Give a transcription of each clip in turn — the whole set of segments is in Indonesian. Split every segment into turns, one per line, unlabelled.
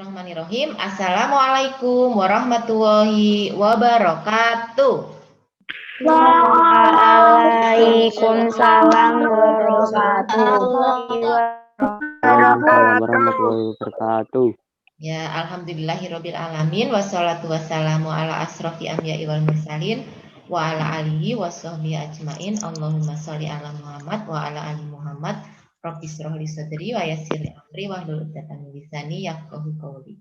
Bismillahirrahmanirrahim. Assalamualaikum warahmatullahi wabarakatuh.
Waalaikumsalam warahmatullahi
wabarakatuh.
Ya, alhamdulillahirabbil alamin wassalatu wassalamu ala asrofi anbiya'i wal mursalin wa ala alihi washabbihi ajmain. Allahumma sholli ala Muhammad wa ala ali Muhammad. Rabbi shrah li sadri wa yassir li amri wahlul 'uqdatam min lisani yafqahu qawli.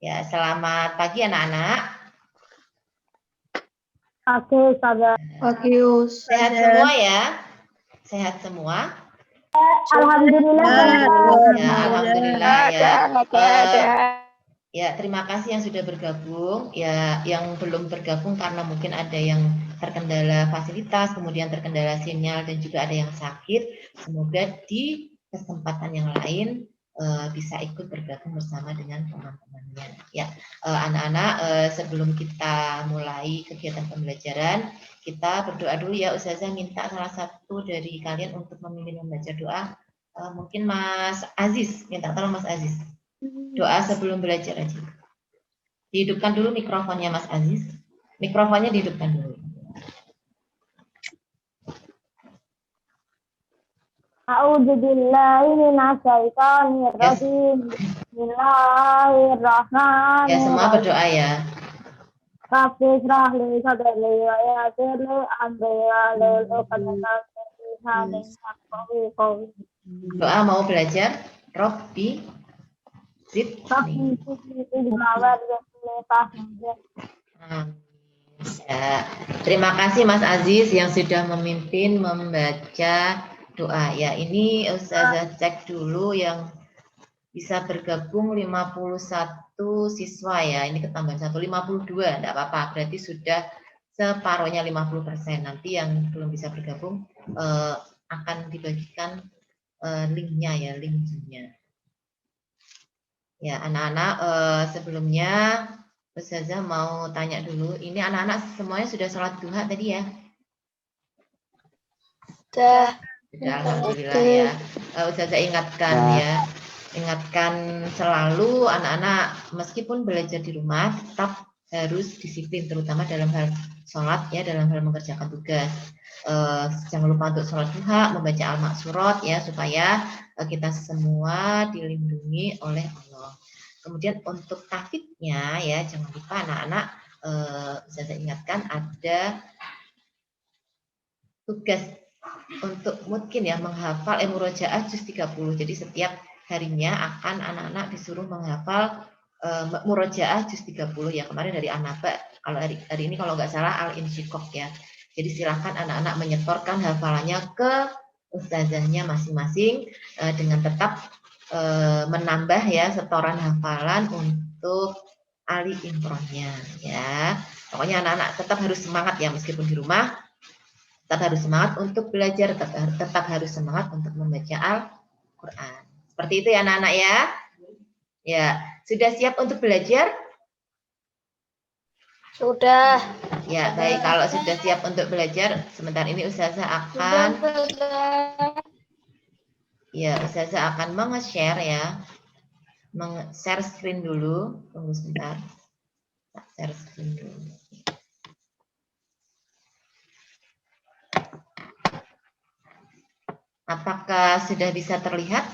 Ya, selamat pagi anak-anak.
Oke, Ustazah.
Sehat semua ya? Sehat semua?
Alhamdulillah.
Ya, alhamdulillah ya. Ya, terima kasih yang sudah bergabung. Ya, yang belum bergabung karena mungkin ada yang terkendala fasilitas, kemudian terkendala sinyal dan juga ada yang sakit. Semoga di kesempatan yang lain bisa ikut bergabung bersama dengan teman-temannya. Ya, anak-anak, sebelum kita mulai kegiatan pembelajaran, kita berdoa dulu ya. Ustazah minta salah satu dari kalian untuk memimpin membaca doa. Mungkin Mas Aziz, minta tolong Mas Aziz. Doa sebelum belajar aja. Dihidupkan dulu mikrofonnya Mas Aziz. Mikrofonnya dihidupkan dulu.
A'udzubillahi minasyaitonir rajim. Bismillahirrahmanirrahim.
Ya, semua berdoa ya.
Rabbi shrah li sadri wa yassir li amri wahlul 'uqdatam min lisani yafqahu qawli.
Doa mau belajar. Robbi zidni. Ya. Terima kasih Mas Aziz yang sudah memimpin membaca doa ya. Ini Ustazah cek dulu yang bisa bergabung 51 siswa ya. Ini ketambahan 152, enggak apa-apa. Berarti sudah separuhnya 50%. Nanti yang belum bisa bergabung akan dibagikan linknya ya, link Zoom-nya. Ya, anak-anak, sebelumnya Ustazah mau tanya dulu, ini anak-anak semuanya sudah sholat duha tadi ya? Sudah, alhamdulillah ya. Ustazah ingatkan ya, ingatkan selalu anak-anak meskipun belajar di rumah tetap harus disiplin, terutama dalam hal sholat ya, dalam hal mengerjakan tugas. Jangan lupa untuk sholat duha, membaca al-maksurat ya, supaya kita semua dilindungi oleh Allah. Kemudian untuk tahfidnya ya, jangan lupa anak-anak, saya ingatkan ada tugas untuk mungkin ya menghafal murojaah juz 30. Jadi setiap harinya akan anak-anak disuruh menghafal murojaah juz 30 ya. Kemarin dari Anaba, kalau hari ini kalau nggak salah Al-Insyiqaq ya. Jadi silahkan anak-anak menyetorkan hafalannya ke ustazahnya masing-masing dengan tetap menambah ya setoran hafalan untuk Ali Imronnya ya. Pokoknya anak-anak tetap harus semangat ya, meskipun di rumah tetap harus semangat untuk belajar, tetap harus semangat untuk membaca Al-Quran. Seperti itu ya anak-anak ya. Ya, sudah siap untuk belajar?
Sudah.
Ya, baik. Kalau sudah siap untuk belajar, sebentar ini Ustazah akan Ustazah akan meng-share ya. Share screen dulu. Tunggu sebentar. Share screen dulu. Apakah sudah bisa terlihat?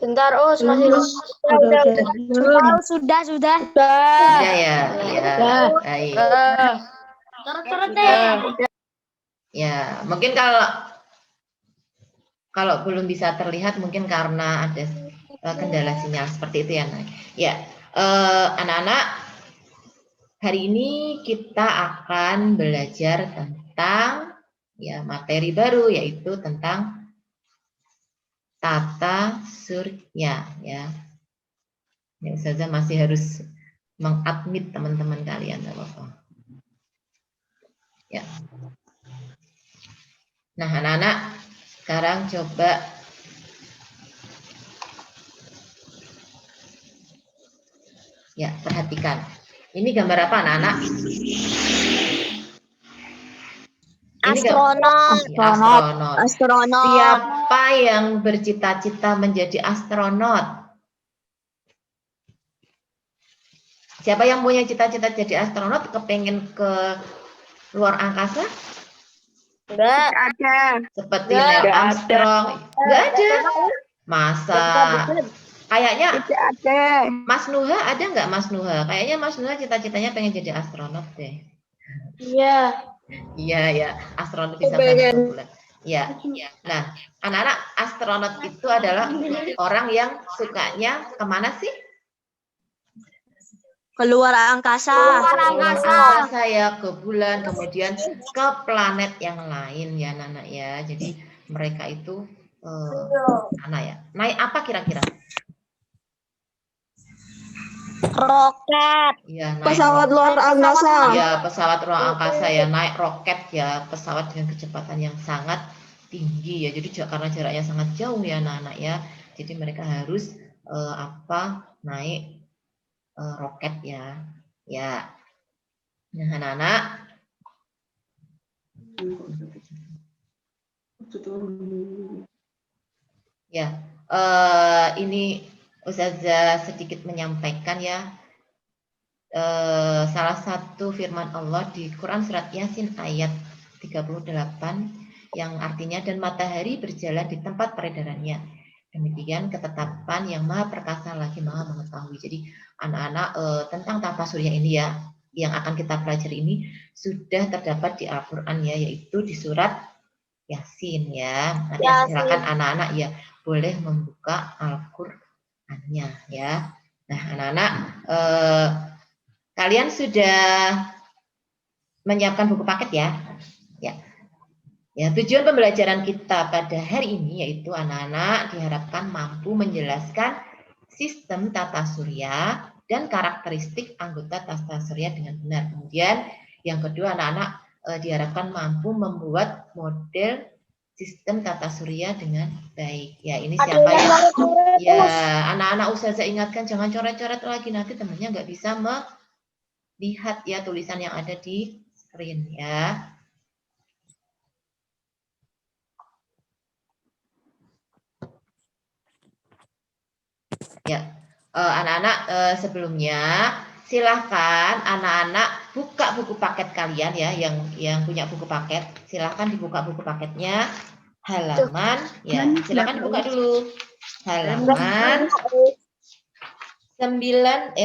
Bentar, masih sudah.
Sudah ya. Ya. Baik. Ya, mungkin kalau belum bisa terlihat mungkin karena ada kendala sinyal seperti itu ya. Ya, anak-anak, hari ini kita akan belajar tentang ya materi baru, yaitu tentang tata surya ya. Ya, Ustazah masih harus mengadmit teman-teman kalian, enggak apa-apa. Ya. Nah, anak-anak, sekarang coba ya perhatikan. Ini gambar apa anak-anak? Astronot. Siapa yang bercita-cita menjadi astronot? Siapa yang punya cita-cita jadi astronot, kepengen ke luar angkasa?
Enggak
Ada.
Seperti
Nggak.
Neil
Nggak
Armstrong? Nggak ada. Masa? Kayaknya
Tidak ada.
Mas Nuha ada nggak Mas Nuha? Kayaknya Mas Nuha cita-citanya pengen jadi astronot deh.
Iya.
Iya ya, astronot bisa terbang ke bulan. Ya, nah anak-anak astronot itu adalah orang yang sukanya kemana sih?
Keluar angkasa.
Keluar
Luar
angkasa.
angkasa ya, ke bulan, kemudian ke planet yang lain ya, anak-anak ya. Jadi mereka itu mana ya? Naik apa kira-kira?
Roket.
Ya, naik
Pesawat
roket.
luar angkasa.
Ya, pesawat ruang angkasa ya, naik roket ya, pesawat dengan kecepatan yang sangat tinggi ya. Jadi karena jaraknya sangat jauh ya anak-anak ya. Jadi mereka harus naik roket ya. Ya. Nah, anak-anak ya, ini Ustazah sedikit menyampaikan ya. Salah satu firman Allah di Quran surat Yasin ayat 38 yang artinya dan matahari berjalan di tempat peredarannya. Demikian ketetapan yang maha perkasa lagi maha mengetahui. Jadi anak-anak tentang tata surya ini ya yang akan kita pelajari ini sudah terdapat di Al-Quran ya, yaitu di surat Yasin ya. Nanti silakan anak-anak ya boleh membuka Al-Qurannya ya. Nah anak-anak kalian sudah menyiapkan buku paket ya? Ya. Ya, tujuan pembelajaran kita pada hari ini yaitu anak-anak diharapkan mampu menjelaskan sistem tata surya dan karakteristik anggota tata surya dengan benar. Kemudian yang kedua anak-anak diharapkan mampu membuat model sistem tata surya dengan baik. Ya, ini siapa ya? Ya, anak-anak Ustazah ingatkan jangan coret-coret lagi nanti temannya nggak bisa melihat ya tulisan yang ada di screen ya. Ya, anak-anak sebelumnya silahkan anak-anak buka buku paket kalian ya, yang punya buku paket, silahkan dibuka buku paketnya halaman, ya silahkan dibuka dulu halaman 86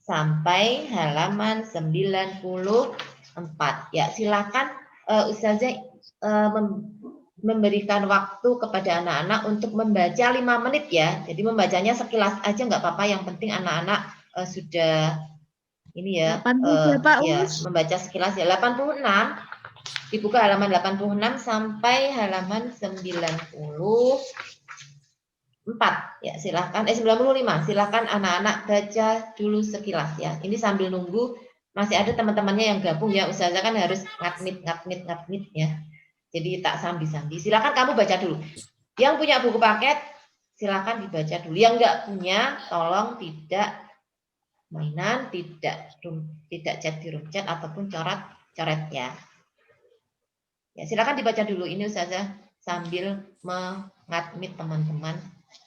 sampai halaman 94. Ya silahkan Ustazah memberikan waktu kepada anak-anak untuk membaca 5 menit ya. Jadi membacanya sekilas aja nggak apa-apa. Yang penting anak-anak sudah ini ya, ya membaca sekilas ya. 86 dibuka halaman 86 sampai halaman 94 ya silahkan 95 silahkan anak-anak baca dulu sekilas ya. Ini sambil nunggu masih ada teman-temannya yang gabung ya. Ustazah kan harus ngatmit ya. Jadi tak sambi-sambi. Silakan kamu baca dulu. Yang punya buku paket, silakan dibaca dulu. Yang enggak punya, tolong tidak mainan, tidak chat di room chat ataupun coret ya. Ya, silakan dibaca dulu. Ini Ustazah sambil mengadmit teman-teman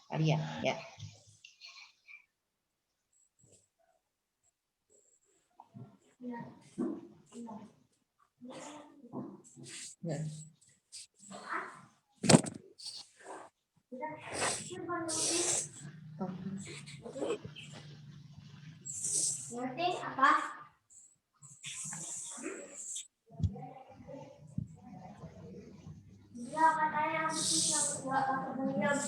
kalian ya. Ya.
Ngerti apa? Dia katanya bisa enggak kemudian.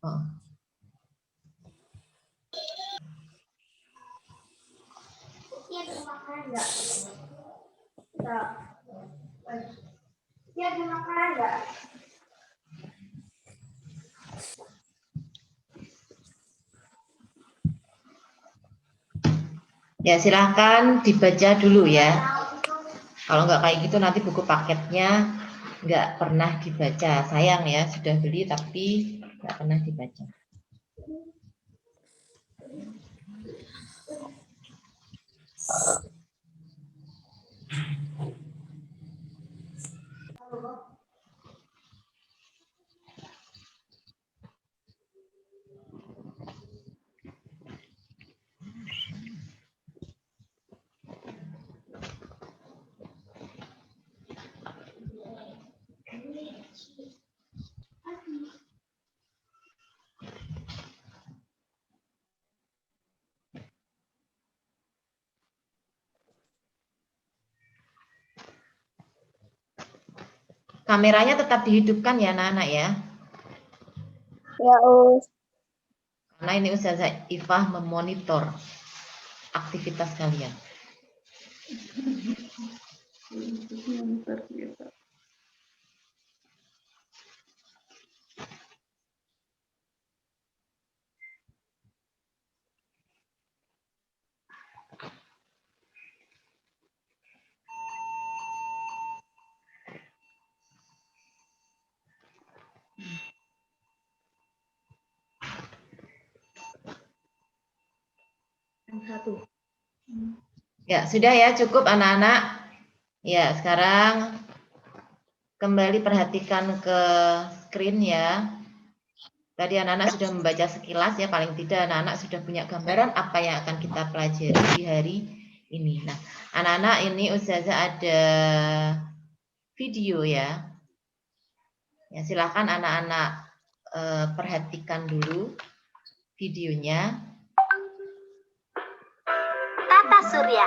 Oh.
Dia dimakan enggak? Enggak. Dia dimakan enggak?
Ya silahkan dibaca dulu ya. Kalau nggak kayak gitu nanti buku paketnya nggak pernah dibaca. Sayang ya sudah beli tapi nggak pernah dibaca. Kameranya tetap dihidupkan ya anak-anak ya.
Ya, Us.
Karena ini Ustazah Ifah memonitor aktivitas kalian. Ya, sudah ya, cukup anak-anak. Ya, sekarang kembali perhatikan ke screen ya. Tadi anak-anak sudah membaca sekilas ya, paling tidak anak-anak sudah punya gambaran apa yang akan kita pelajari di hari ini. Nah, anak-anak ini Ustazah ada video ya. Ya, silakan anak-anak perhatikan dulu videonya.
Tata surya.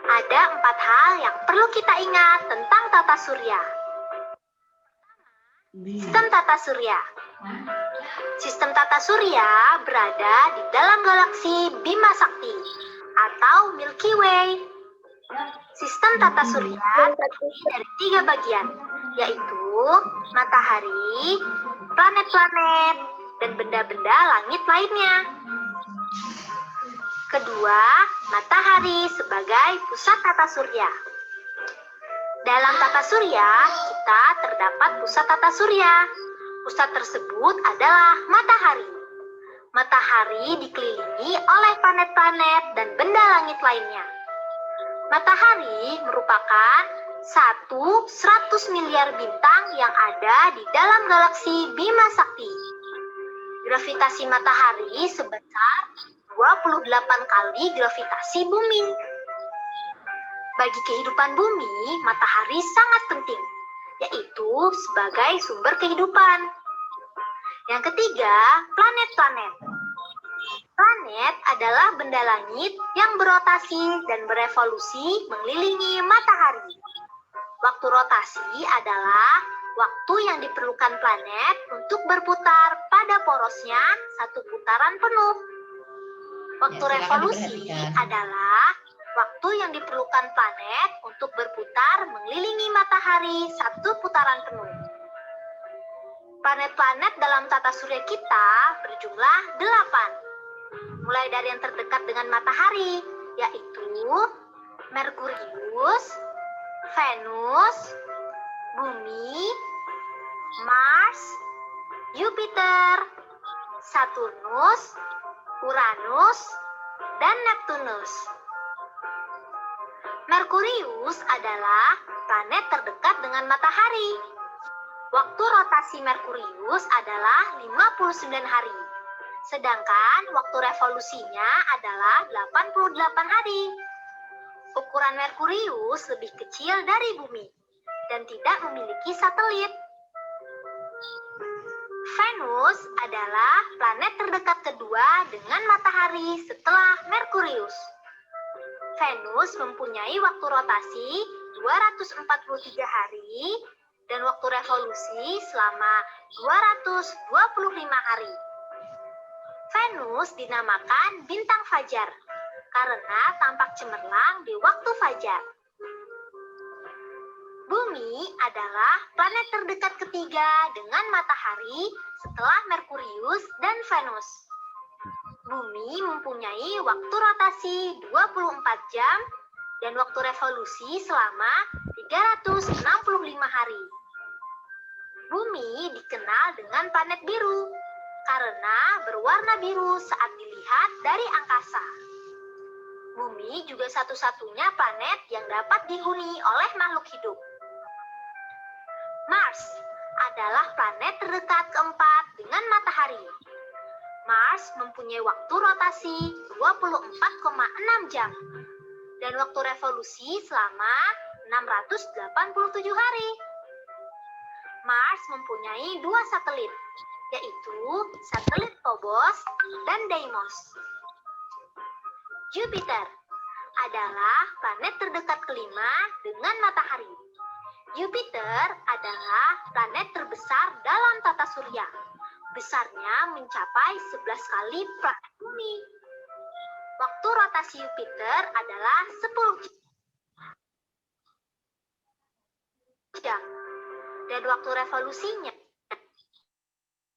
Ada 4 hal yang perlu kita ingat tentang tata surya. Sistem tata surya. Sistem tata surya berada di dalam galaksi Bima Sakti atau Milky Way. Sistem tata surya terdiri dari 3 bagian, yaitu matahari, planet-planet, dan benda-benda langit lainnya. Kedua, matahari sebagai pusat tata surya. Dalam tata surya, kita terdapat pusat tata surya. Pusat tersebut adalah matahari. Matahari dikelilingi oleh planet-planet dan benda langit lainnya. Matahari merupakan 100 miliar bintang yang ada di dalam galaksi Bima Sakti. Gravitasi matahari sebesar 28 kali gravitasi bumi. Bagi kehidupan bumi, matahari sangat penting, yaitu sebagai sumber kehidupan. Yang ketiga, planet-planet. Planet adalah benda langit yang berotasi dan berevolusi mengelilingi matahari. Waktu rotasi adalah waktu yang diperlukan planet untuk berputar pada porosnya satu putaran penuh. Waktu revolusi adalah waktu yang diperlukan planet untuk berputar mengelilingi matahari satu putaran penuh. Planet-planet dalam tata surya kita berjumlah 8. Mulai dari yang terdekat dengan matahari, yaitu Merkurius, Venus, Bumi, Mars, Jupiter, Saturnus, Uranus, dan Neptunus. Merkurius adalah planet terdekat dengan matahari. Waktu rotasi Merkurius adalah 59 hari. Sedangkan waktu revolusinya adalah 88 hari. Ukuran Merkurius lebih kecil dari Bumi dan tidak memiliki satelit. Venus adalah planet terdekat kedua dengan matahari setelah Merkurius. Venus mempunyai waktu rotasi 243 hari dan waktu revolusi selama 225 hari. Venus dinamakan bintang fajar karena tampak cemerlang di waktu fajar. Bumi adalah planet terdekat ketiga dengan matahari setelah Merkurius dan Venus. Bumi mempunyai waktu rotasi 24 jam dan waktu revolusi selama 365 hari. Bumi dikenal dengan planet biru karena berwarna biru saat dilihat dari angkasa. Bumi juga satu-satunya planet yang dapat dihuni oleh makhluk hidup. Mars adalah planet terdekat keempat dengan matahari. Mars mempunyai waktu rotasi 24,6 jam dan waktu revolusi selama 687 hari. Mars mempunyai 2 satelit, yaitu satelit Phobos dan Deimos. Jupiter adalah planet terdekat kelima dengan matahari. Jupiter adalah planet terbesar dalam tata surya. Besarnya mencapai 11 kali planet Bumi. Waktu rotasi Jupiter adalah 10 jam. Dan waktu revolusinya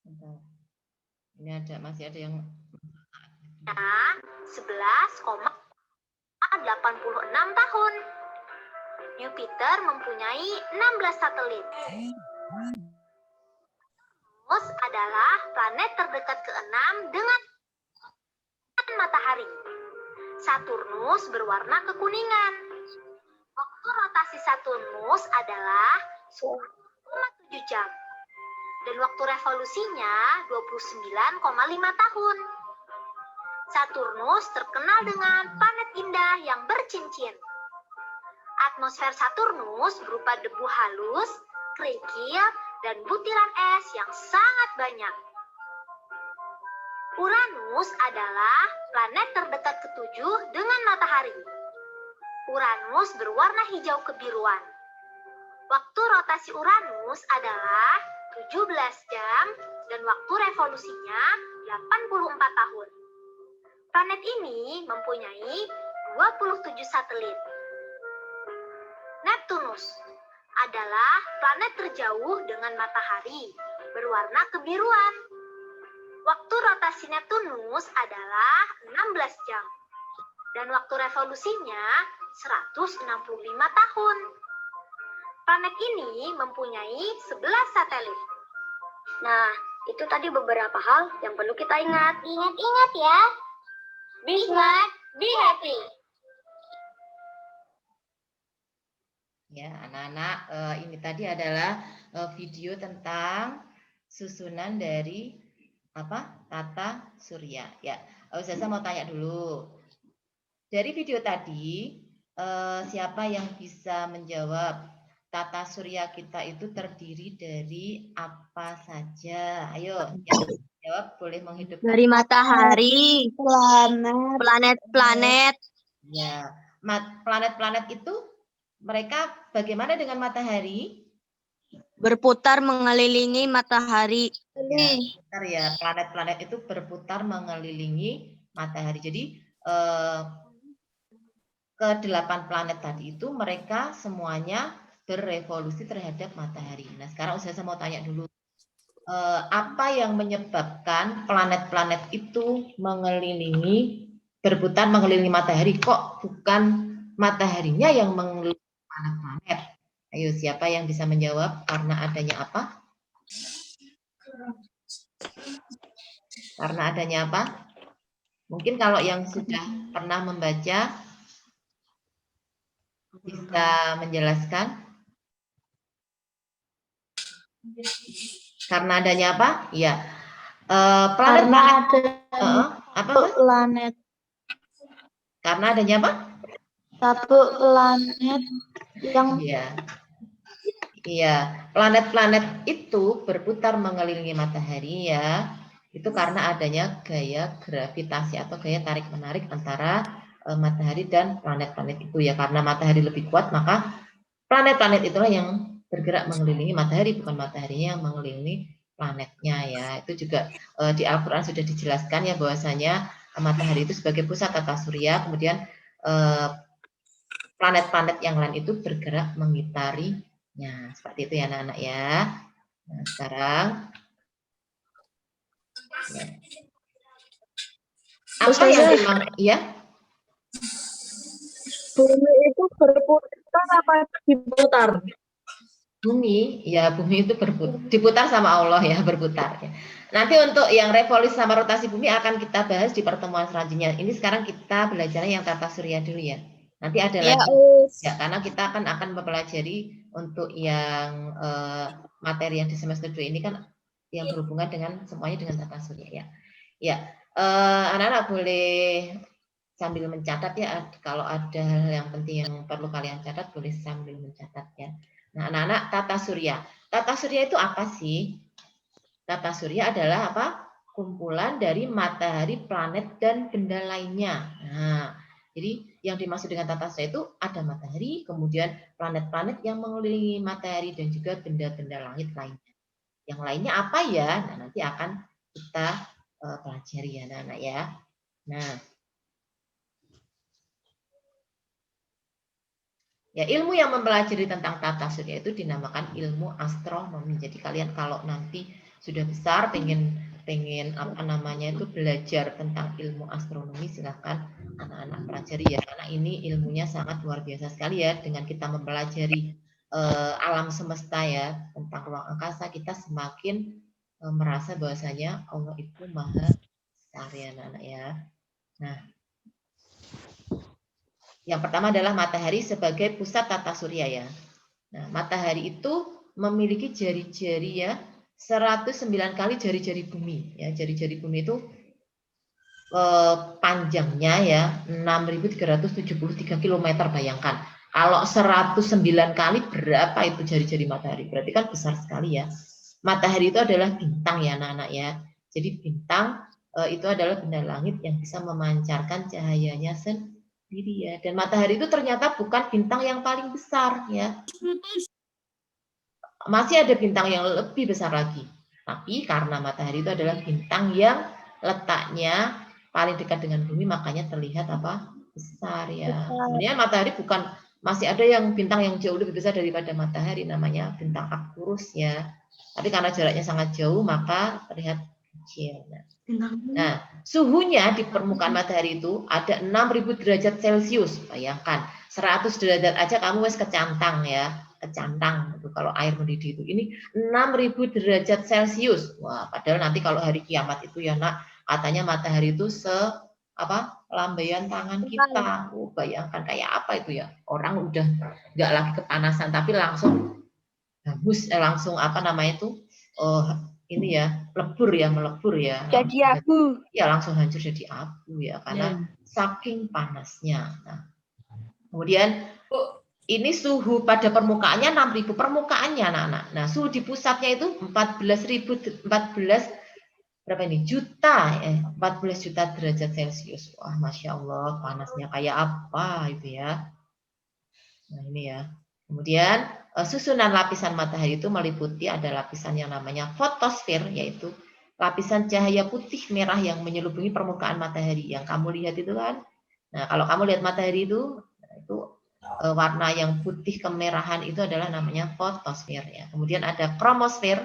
Bentar. Ini masih ada yang
11,86 tahun. Jupiter mempunyai 16 satelit. Venus adalah planet terdekat ke-6 dengan matahari. Saturnus berwarna kekuningan. Waktu rotasi Saturnus adalah 10,7 jam. Dan waktu revolusinya 29,5 tahun. Saturnus terkenal dengan planet indah yang bercincin. Atmosfer Saturnus berupa debu halus, kerikil, dan butiran es yang sangat banyak. Uranus adalah planet terdekat ketujuh dengan matahari. Uranus berwarna hijau kebiruan. Waktu rotasi Uranus adalah 17 jam dan waktu revolusinya 84 tahun. Planet ini mempunyai 27 satelit. Neptunus adalah planet terjauh dengan matahari, berwarna kebiruan. Waktu rotasi Neptunus adalah 16 jam. Dan waktu revolusinya 165 tahun. Planet ini mempunyai 11 satelit. Nah, itu tadi beberapa hal yang perlu kita ingat. Ingat-ingat ya. Be smart, be happy.
ya anak-anak, ini tadi adalah video tentang susunan dari tata surya. Ya, Ustazah mau tanya dulu. Dari video tadi, siapa yang bisa menjawab tata surya kita itu terdiri dari apa saja? Ayo, yang jawab boleh menghidupkan.
Dari matahari, planet-planet.
Ya, planet-planet itu mereka bagaimana dengan matahari?
Berputar mengelilingi matahari.
Ya, planet-planet itu berputar mengelilingi matahari. Jadi ke-8 planet tadi itu mereka semuanya berevolusi terhadap matahari. Nah, sekarang saya mau tanya dulu, apa yang menyebabkan planet-planet itu berputar mengelilingi matahari? Kok bukan mataharinya yang mengelilingi planet-planet? Ayo, siapa yang bisa menjawab? Karena adanya apa? Karena adanya apa? Mungkin kalau yang sudah pernah membaca bisa menjelaskan. Karena adanya apa? Ya, planet.
Planet.
Karena adanya apa?
Satu planet yang
Iya, planet-planet itu berputar mengelilingi matahari ya. Itu karena adanya gaya gravitasi atau gaya tarik-menarik antara matahari dan planet-planet itu ya. Karena matahari lebih kuat, maka planet-planet itulah yang bergerak mengelilingi matahari, bukan mataharinya yang mengelilingi planetnya ya. Itu juga di Al-Quran sudah dijelaskan ya, bahwasanya matahari itu sebagai pusat tata surya, kemudian planet-planet yang lain itu bergerak mengitarinya. Seperti itu ya anak-anak ya. Nah, sekarang ya. Apa yang memang ya?
bumi itu berputar apa diputar?
Bumi itu diputar sama Allah ya, berputar ya. Nanti untuk yang revolusi sama rotasi bumi akan kita bahas di pertemuan selanjutnya. Ini sekarang kita belajarnya yang tata surya dulu ya. Nanti ada lagi ya, karena kita akan mempelajari untuk yang materi yang di semester 2 ini kan yang berhubungan dengan semuanya dengan tata surya ya. Ya, anak-anak boleh sambil mencatat ya, kalau ada hal yang penting yang perlu kalian catat boleh sambil mencatat ya. Nah, anak-anak, tata surya. Tata surya itu apa sih? Tata surya adalah apa? Kumpulan dari matahari, planet, dan benda lainnya. Nah, Jadi yang dimaksud dengan tata surya itu ada matahari, kemudian planet-planet yang mengelilingi matahari dan juga benda-benda langit lainnya. Yang lainnya apa ya? Nah, nanti akan kita pelajari ya anak-anak ya. Nah, ya ilmu yang mempelajari tentang tata surya itu dinamakan ilmu astronomi. Jadi kalian kalau nanti sudah besar pengen apa namanya itu belajar tentang ilmu astronomi, silahkan anak-anak pelajari ya, karena ini ilmunya sangat luar biasa sekali ya. Dengan kita mempelajari alam semesta ya, tentang ruang angkasa, kita semakin merasa bahwasanya Allah itu maha besar ya anak-anak ya. Nah, yang pertama adalah matahari sebagai pusat tata surya ya. Nah, matahari itu memiliki jari-jari ya 109 kali jari-jari bumi ya. Jari-jari bumi itu panjangnya ya 6.373 km, bayangkan. Kalau 109 kali berapa itu jari-jari matahari? Berarti kan besar sekali ya. Matahari itu adalah bintang ya anak-anak ya. Jadi bintang itu adalah benda langit yang bisa memancarkan cahayanya sendiri ya. Dan matahari itu ternyata bukan bintang yang paling besar ya. Masih ada bintang yang lebih besar lagi. Tapi karena matahari itu adalah bintang yang letaknya paling dekat dengan bumi, makanya terlihat apa? Besar ya. Sebenarnya matahari bukan, masih ada yang bintang yang jauh lebih besar daripada matahari, namanya bintang Arcturus ya. Tapi karena jaraknya sangat jauh, maka terlihat kecil. Nah, suhunya di permukaan matahari itu ada 6.000 derajat Celcius. Bayangkan, 100 derajat aja kamu wes kecantang ya. Kecantang itu kalau air mendidih itu. Ini 6.000 derajat Celcius. Wah, padahal nanti kalau hari kiamat itu ya nak, katanya matahari itu lambaian tangan kita. Oh, bayangkan kayak apa itu ya. Orang udah nggak lagi kepanasan tapi langsung hangus, langsung apa namanya itu? Ini ya, melebur ya.
Jadi abu.
Ya langsung hancur jadi abu ya karena saking panasnya. Nah, kemudian ini suhu pada permukaannya 6.000 permukaannya anak-anak. Nah, suhu di pusatnya itu 14 juta derajat Celcius. Wah, Masya Allah, panasnya kayak apa itu ya. Nah, ini ya. Kemudian susunan lapisan matahari itu meliputi ada lapisan yang namanya fotosfer, yaitu lapisan cahaya putih merah yang menyelubungi permukaan matahari. Yang kamu lihat itu kan. Nah, kalau kamu lihat matahari itu warna yang putih kemerahan itu adalah namanya fotosfer ya. Kemudian ada kromosfer.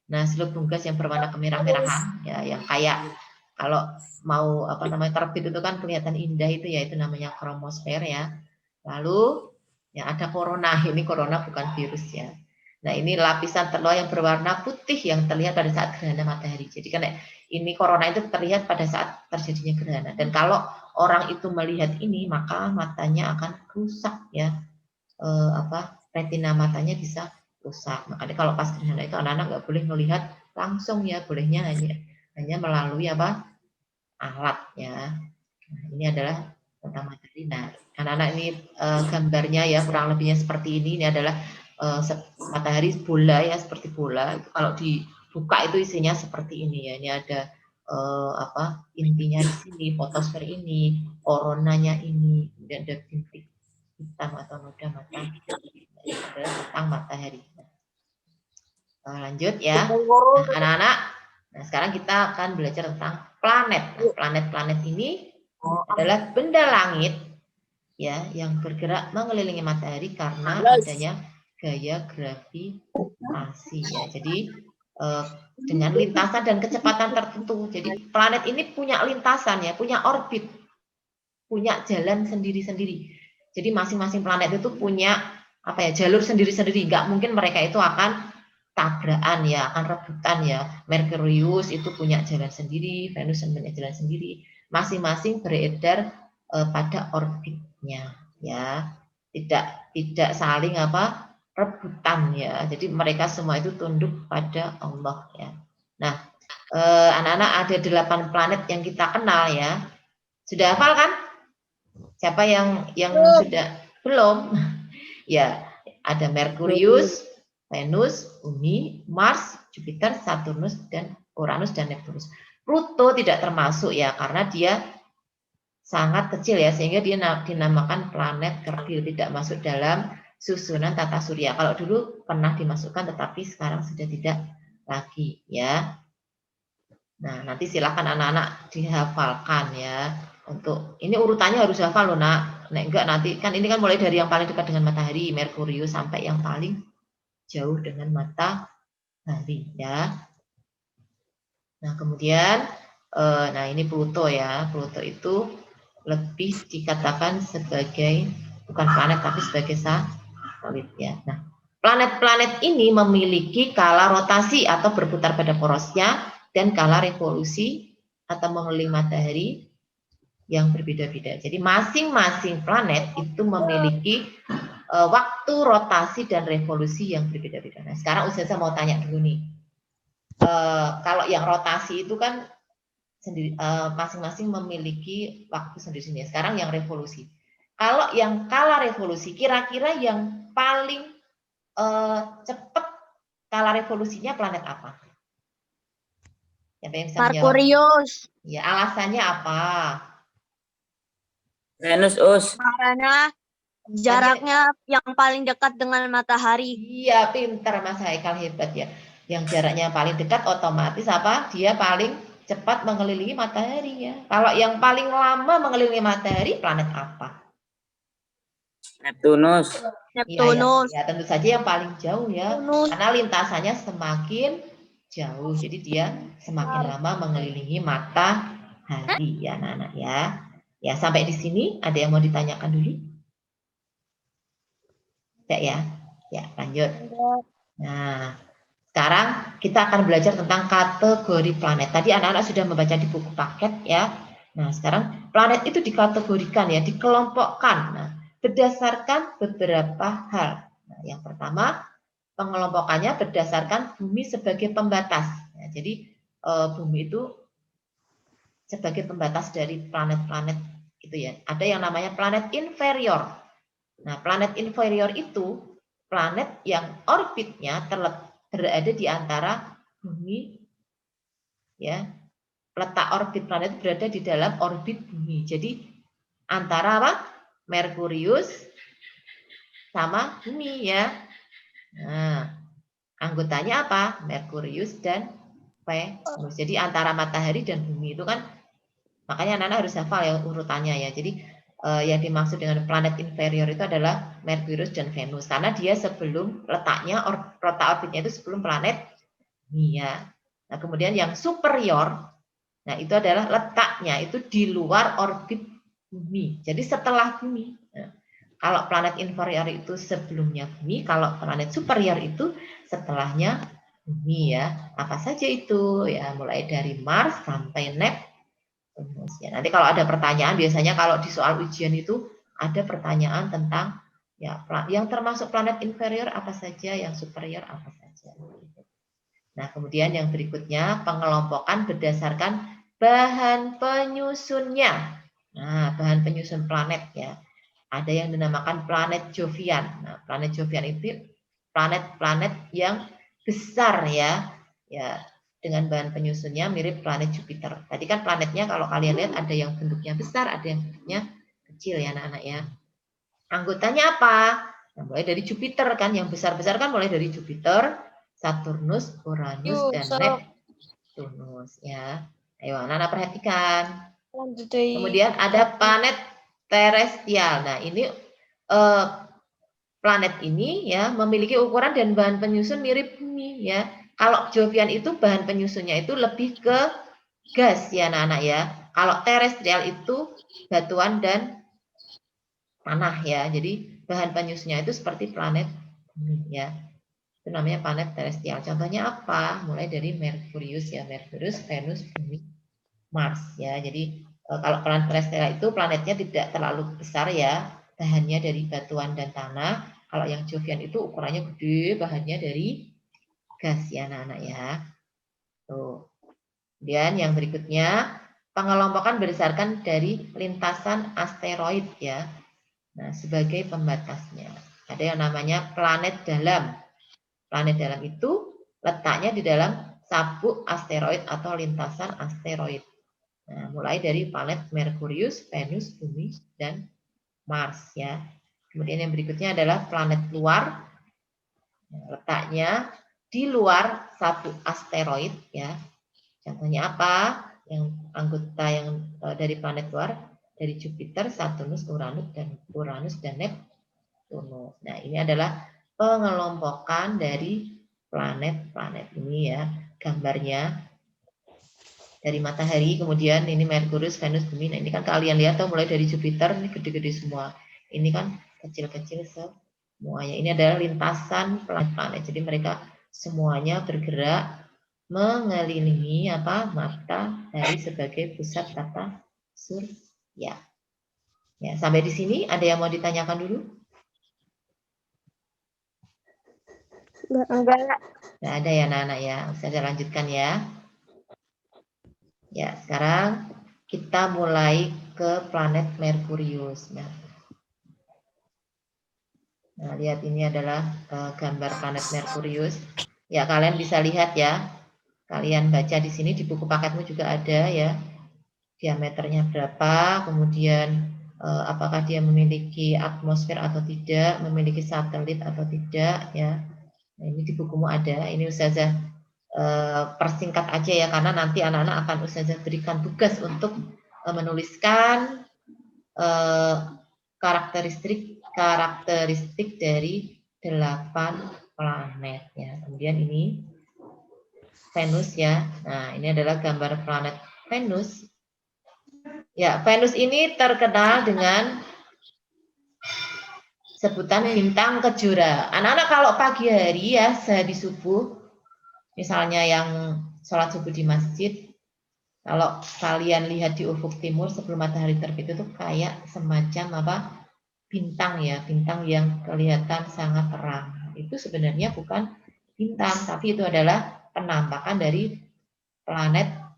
Nah, selubung gas yang berwarna kemerah-merahan ya, yang kayak kalau mau terbit itu kan kelihatan indah itu ya, itu namanya kromosfer ya. Lalu ya ada corona. Ini corona bukan virus ya. Nah, ini lapisan telur yang berwarna putih yang terlihat pada saat gerhana matahari. Jadi kan ini corona itu terlihat pada saat terjadinya gerhana. Dan kalau orang itu melihat ini, maka matanya akan rusak ya. Retina matanya bisa rusak. Makanya kalau pas gerhana itu anak-anak nggak boleh melihat langsung ya, bolehnya hanya melalui alat ya. Nah, ini adalah tentang matahari. Nah, anak-anak ini gambarnya ya kurang lebihnya seperti ini. Ini adalah matahari bola ya, seperti bola. Itu kalau dibuka itu isinya seperti ini ya. Ini ada intinya di sini, fotosfer ini, coronanya ini, dan ada bintik hitam atau noda mata. Ini adalah tentang matahari. Lanjut ya, anak-anak. Nah, sekarang kita akan belajar tentang planet. Nah, planet-planet ini adalah benda langit ya yang bergerak mengelilingi matahari karena adanya gaya gravitasi ya. Jadi dengan lintasan dan kecepatan tertentu. Jadi planet ini punya lintasan ya, punya orbit, punya jalan sendiri-sendiri. Jadi masing-masing planet itu punya jalur sendiri-sendiri. Nggak mungkin mereka itu akan tabrakan ya, akan rebutan ya. Merkurius itu punya jalan sendiri, Venus punya jalan sendiri. Masing-masing beredar pada orbitnya ya. Tidak saling rebutan ya. Jadi mereka semua itu tunduk pada Allah ya. Nah, anak-anak ada 8 planet yang kita kenal ya. Sudah hafal kan? Siapa yang sudah belum? Ya, ada Merkurius, Venus, Bumi, Mars, Jupiter, Saturnus, dan Uranus dan Neptunus. Pluto tidak termasuk ya karena dia sangat kecil ya, sehingga dia dinamakan planet kerdil, tidak masuk dalam susunan tata surya. Kalau dulu pernah dimasukkan, tetapi sekarang sudah tidak lagi ya. Nah, nanti silakan anak-anak dihafalkan ya. Untuk ini urutannya harus hafal loh nak. Nek enggak nanti kan ini kan mulai dari yang paling dekat dengan matahari, Merkurius, sampai yang paling jauh dengan matahari ya. Nah, kemudian nah ini Pluto ya. Pluto itu lebih dikatakan sebagai bukan planet tapi sebagai satelit ya. Nah, planet-planet ini memiliki skala rotasi atau berputar pada porosnya dan skala revolusi atau mengelilingi matahari yang berbeda-beda. Jadi masing-masing planet itu memiliki waktu rotasi dan revolusi yang berbeda-beda. Nah, sekarang Ustazah mau tanya dulu nih. Kalau yang rotasi itu kan sendiri, masing-masing memiliki waktu sendiri-sendiri. Sekarang yang revolusi. Kalau yang skala revolusi, kira-kira yang paling cepat skala revolusinya planet apa? Siapa yang bisa menjawab?
Merkurius.
Ya, alasannya apa?
Venus, Us.
Karena jaraknya yang paling dekat dengan matahari.
Iya, pintar Mas Haikal, hebat ya. Yang jaraknya paling dekat otomatis apa? Dia paling cepat mengelilingi matahari ya. Kalau yang paling lama mengelilingi matahari, planet apa?
Neptunus.
Neptunus.
Ya, tentu saja yang paling jauh ya.
Neptunus.
Karena lintasannya semakin jauh. Jadi dia semakin lama mengelilingi matahari ya anak-anak ya. Ya, sampai di sini ada yang mau ditanyakan dulu? Tidak ya? Ya, lanjut. Nah, sekarang kita akan belajar tentang kategori planet. Tadi anak-anak sudah membaca di buku paket ya. Nah, sekarang planet itu dikategorikan ya, dikelompokkan. Nah, berdasarkan beberapa hal. Nah, yang pertama, pengelompokannya berdasarkan bumi sebagai pembatas. Ya, jadi bumi itu sebagai pembatas dari planet-planet itu ya. Ada yang namanya planet inferior. Nah, planet inferior itu planet yang orbitnya berada di antara bumi ya. Letak orbit planet berada di dalam orbit bumi. Jadi antara apa? Merkurius sama bumi ya. Nah, anggotanya apa? Merkurius dan Venus. Jadi antara matahari dan bumi itu kan, makanya anak-anak harus hafal ya urutannya ya. Jadi yang dimaksud dengan planet inferior itu adalah Merkurius dan Venus. Karena dia sebelum letaknya, letak orbitnya itu sebelum planet bumi ya. Nah, kemudian yang superior, nah itu adalah letaknya itu di luar orbit bumi. Jadi setelah bumi. Nah, kalau planet inferior itu sebelumnya bumi, kalau planet superior itu setelahnya bumi ya. Apa saja itu? Ya, mulai dari Mars sampai Neptunus ya. Nanti kalau ada pertanyaan, biasanya kalau di soal ujian itu ada pertanyaan tentang ya yang termasuk planet inferior apa saja, yang superior apa saja. Nah, kemudian yang berikutnya pengelompokan berdasarkan bahan penyusunnya. Nah, bahan penyusun planet ya. Ada yang dinamakan planet Jovian. Nah, planet Jovian itu planet-planet yang besar ya. Ya, dengan bahan penyusunnya mirip planet Jupiter. Tadi kan planetnya kalau kalian lihat ada yang bentuknya besar, ada yang bentuknya kecil ya anak-anak ya. Anggotanya apa? Nah, mulai dari Jupiter kan, yang besar-besar kan mulai dari Jupiter, Saturnus, Uranus, dan Neptunus ya. Ayo anak-anak perhatikan. Kemudian ada planet terrestrial. Nah, ini planet ini ya memiliki ukuran dan bahan penyusun mirip bumi ya. Kalau Jovian itu bahan penyusunnya itu lebih ke gas ya anak-anak ya. Kalau terrestrial itu batuan dan tanah ya. Jadi bahan penyusunnya itu seperti planet bumi ya. Itu namanya planet terrestrial. Contohnya apa? Mulai dari Merkurius ya, Merkurius, Venus, bumi, Mars ya. Jadi kalau planet terrestrial itu planetnya tidak terlalu besar ya, bahannya dari batuan dan tanah. Kalau yang Jovian itu ukurannya gede, bahannya dari gas ya anak-anak ya. Tuh. Kemudian yang berikutnya pengelompokan berdasarkan dari lintasan asteroid ya. Nah, sebagai pembatasnya. Ada yang namanya planet dalam. Planet dalam itu letaknya di dalam sabuk asteroid atau lintasan asteroid. Nah, mulai dari planet Merkurius, Venus, Bumi, dan Mars ya. Kemudian yang berikutnya adalah planet luar. Letaknya di luar satu asteroid ya. Contohnya apa? Yang anggota yang dari planet luar, dari Jupiter, Saturnus, Uranus dan Neptunus. Nah, ini adalah pengelompokan dari planet-planet ini ya. Gambarnya dari matahari, kemudian ini Merkurius, Venus, Bumi. Nah, ini kan kalian lihat tuh mulai dari Jupiter ini gede-gede semua. Ini kan kecil-kecil semuanya. Ini adalah lintasan planet-planet. Jadi mereka semuanya bergerak mengelilingi matahari sebagai pusat tata surya. Ya, sampai di sini ada yang mau ditanyakan dulu?
Enggak.
Nggak ada ya anak-anak ya. Saya lanjutkan ya. Ya, sekarang kita mulai ke planet Merkurius. Nah, lihat ini adalah gambar planet Merkurius. Ya, kalian bisa lihat ya. Kalian baca di sini di buku paketmu juga ada ya. Diameternya berapa, kemudian apakah dia memiliki atmosfer atau tidak, memiliki satelit atau tidak ya. Nah, ini di bukumu ada. Ini Ustazah persingkat aja ya, karena nanti anak-anak akan Ustazah berikan tugas untuk menuliskan karakteristik dari 8 planet ya. Kemudian ini Venus ya. Nah, ini adalah gambar planet Venus. Ya, Venus ini terkenal dengan sebutan bintang kejora. Anak-anak kalau pagi hari ya, sehabis subuh, misalnya yang sholat subuh di masjid, kalau kalian lihat di ufuk timur sebelum matahari terbit itu kayak semacam bintang ya, bintang yang kelihatan sangat terang. Itu sebenarnya bukan bintang, tapi itu adalah penampakan dari planet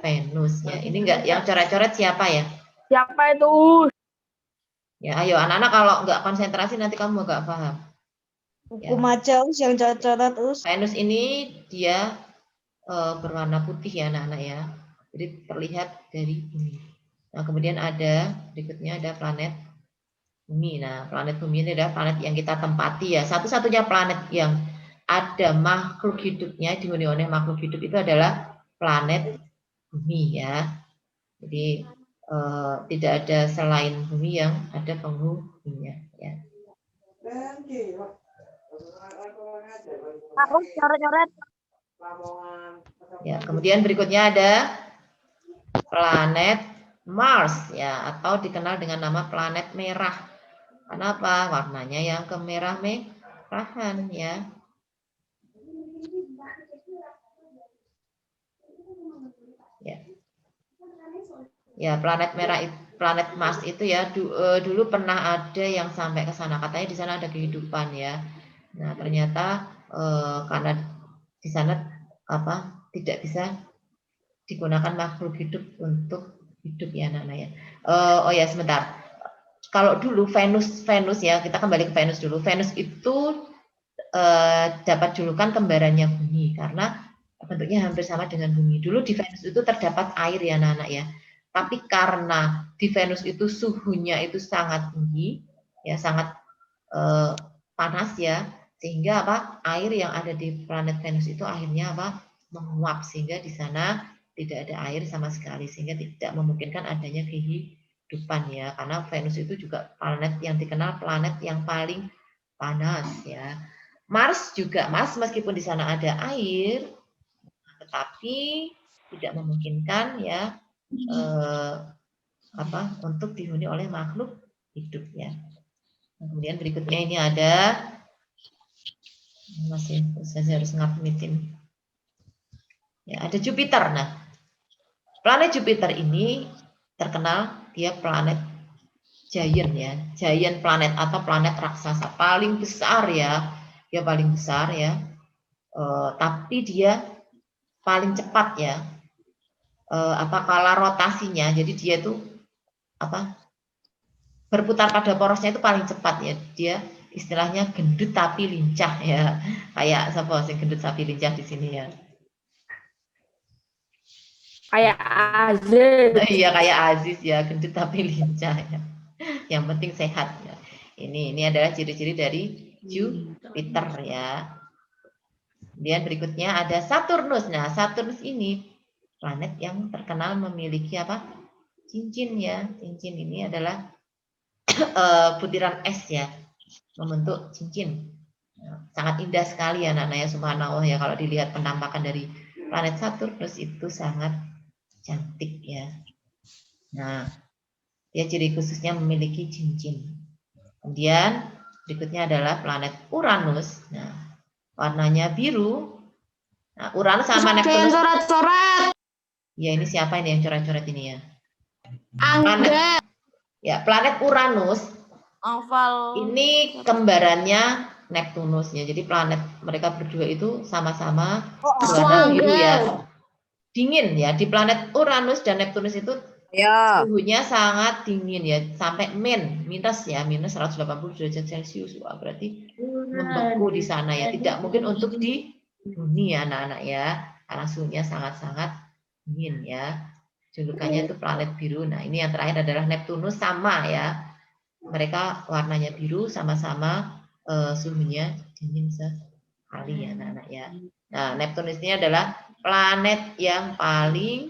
Venus ya. Ini enggak yang coret-coret siapa ya?
Siapa itu?
Ya, ayo anak-anak kalau enggak konsentrasi nanti kamu enggak paham.
Buku maca yang coret-coret terus.
Venus ini dia berwarna putih ya anak-anak ya. Jadi terlihat dari bumi. Nah, kemudian ada berikutnya ada planet Bumi. Nah, planet Bumi ini adalah planet yang kita tempati ya. Satu-satunya planet yang ada makhluk hidupnya, dihuni oleh makhluk hidup itu adalah planet Bumi ya. Jadi tidak ada selain Bumi yang ada penghuninya ya.
Aku coret-coret.
Ya, kemudian berikutnya ada planet Mars ya, atau dikenal dengan nama planet merah. Kenapa? Warnanya yang kemerah-merahan ya. Ya, planet merah, planet Mars itu ya dulu pernah ada yang sampai ke sana. Katanya di sana ada kehidupan ya. Nah, ternyata karena di sana tidak bisa digunakan makhluk hidup untuk hidup ya anak-anak ya. Oh ya sebentar. Kalau dulu Venus ya, kita kembali ke Venus dulu. Venus itu dapat julukan kembarannya Bumi karena bentuknya hampir sama dengan Bumi. Dulu di Venus itu terdapat air ya anak-anak ya. Tapi karena di Venus itu suhunya itu sangat tinggi, ya sangat panas ya, sehingga air yang ada di planet Venus itu akhirnya menguap sehingga di sana tidak ada air sama sekali sehingga tidak memungkinkan adanya kehidupan ya. Karena Venus itu juga planet yang dikenal planet yang paling panas ya. Mars juga, meskipun di sana ada air, tetapi tidak memungkinkan ya. Untuk dihuni oleh makhluk hidup ya. Kemudian berikutnya ini ada saya harus ngapmitin ya, ada Jupiter. Nah, planet Jupiter ini terkenal dia planet giant ya, giant planet atau planet raksasa paling besar ya, dia paling besar ya, tapi dia paling cepat ya. Kala rotasinya, jadi dia itu berputar pada porosnya itu paling cepat ya. Dia istilahnya gendut tapi lincah ya, kayak siapa sih gendut tapi lincah di sini ya.
Kayak Aziz.
Iya kayak Aziz ya, gendut tapi lincah ya. Yang penting sehat ya. Ini adalah ciri-ciri dari Jupiter ya. Kemudian berikutnya ada Saturnus. Nah, Saturnus ini planet yang terkenal memiliki apa? Cincin ya. Cincin ini adalah butiran es ya, membentuk cincin. Sangat indah sekali ya anak-anak ya, subhanallah ya, kalau dilihat penampakan dari planet Saturnus itu sangat cantik ya. Nah, dia ciri khususnya memiliki cincin. Kemudian berikutnya adalah planet Uranus. Nah, warnanya biru. Nah, Uranus sama Neptunus.
Coret-coret.
Ya, ini siapa ini yang coret-coret ini ya?
Angga.
Ya, planet Uranus
Oval.
ini kembarannya Neptunus ya. Jadi planet mereka berdua itu sama-sama berwarna biru ya. Dingin ya. Di planet Uranus dan Neptunus itu suhunya sangat dingin ya, sampai minus ya, minus 180 derajat Celcius. Wah, berarti membeku di sana ya. Tidak mungkin untuk di bumi ya anak-anak ya, karena suhunya sangat-sangat dingin ya. Julukannya itu planet biru. Nah, ini yang terakhir adalah Neptunus, sama ya. Mereka warnanya biru, sama-sama suhunya dingin sekali ya anak-anak ya. Nah, Neptunus ini adalah planet yang paling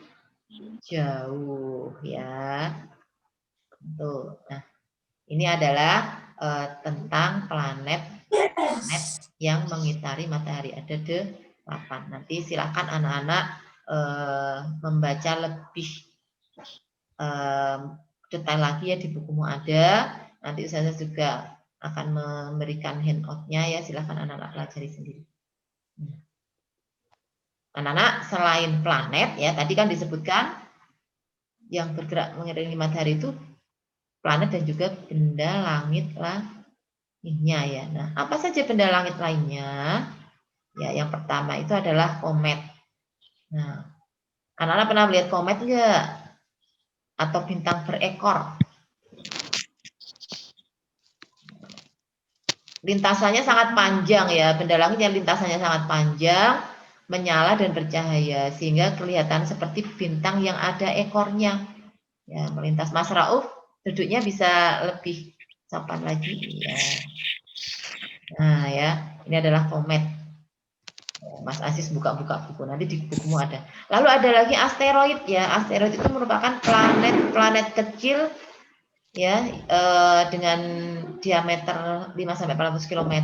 jauh ya. Tuh. Nah, ini adalah tentang planet yang mengitari matahari. Ada 8. Nanti silakan anak-anak membaca lebih detail lagi ya, di bukumu ada. Nanti saya juga akan memberikan handout-nya ya, silakan anak-anak pelajari sendiri. Anak-anak, selain planet ya, tadi kan disebutkan yang bergerak mengelilingi matahari itu planet dan juga benda langit lainnya ya. Nah, apa saja benda langit lainnya? Ya, yang pertama itu adalah komet. Nah, anak-anak pernah melihat komet enggak? Atau bintang berekor? Lintasannya sangat panjang ya, benda langit yang lintasannya sangat panjang, menyala dan bercahaya, sehingga kelihatan seperti bintang yang ada ekornya. Ya, melintas. Mas Rauf, duduknya bisa lebih sopan lagi ya. Nah ya, ini adalah komet. Mas Aziz buka-buka buku, nanti di bukumu ada. Lalu ada lagi asteroid ya. Asteroid itu merupakan planet kecil ya, dengan diameter 5-800 km.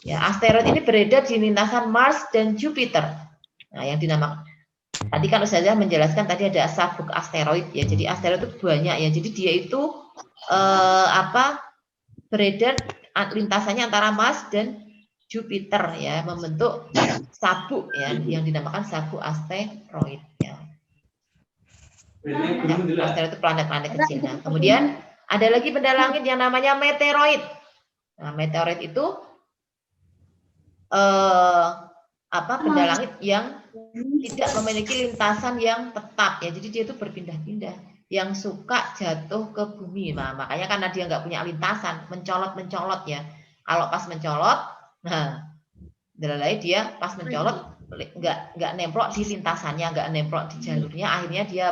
Ya, asteroid ini beredar di lintasan Mars dan Jupiter. Nah, yang dinamakan tadi kan Ustazah menjelaskan tadi ada sabuk asteroid ya. Jadi asteroid itu banyak ya. Jadi dia itu beredar lintasannya antara Mars dan Jupiter ya, membentuk sabuk ya, yang dinamakan sabuk asteroid ya. Asteroid itu planet-planet kecil. Nah, kemudian ada lagi benda langit yang namanya meteoroid. Nah, meteoroid itu benda langit yang tidak memiliki lintasan yang tetap ya. Jadi dia itu berpindah-pindah, yang suka jatuh ke bumi. Nah, makanya karena dia nggak punya lintasan, mencolot ya. Kalau pas mencolot, nah, dia pas mencolot nggak nemplok di lintasannya, nggak nemplok di jalurnya, akhirnya dia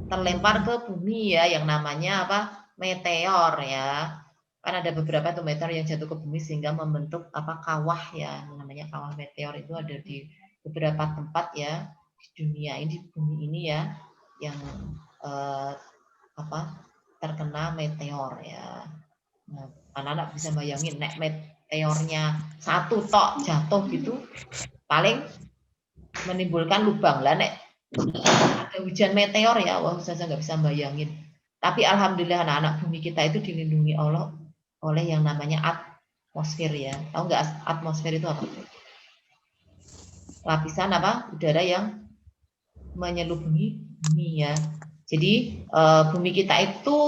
terlempar ke bumi ya, yang namanya meteor ya. Kan ada beberapa tuh meteor yang jatuh ke bumi sehingga membentuk kawah ya, namanya kawah meteor. Itu ada di beberapa tempat ya di dunia ini, di bumi ini ya, yang terkena meteor ya. Nah, anak-anak bisa bayangin nek meteornya satu tok jatuh gitu, paling menimbulkan lubang lah. Nek ada hujan meteor ya, wah saya nggak bisa bayangin. Tapi alhamdulillah anak-anak bumi kita itu dilindungi Allah oleh yang namanya atmosfer ya. Tahu nggak atmosfer itu apa? Lapisan udara yang menyelimuti bumi ya. Jadi bumi kita itu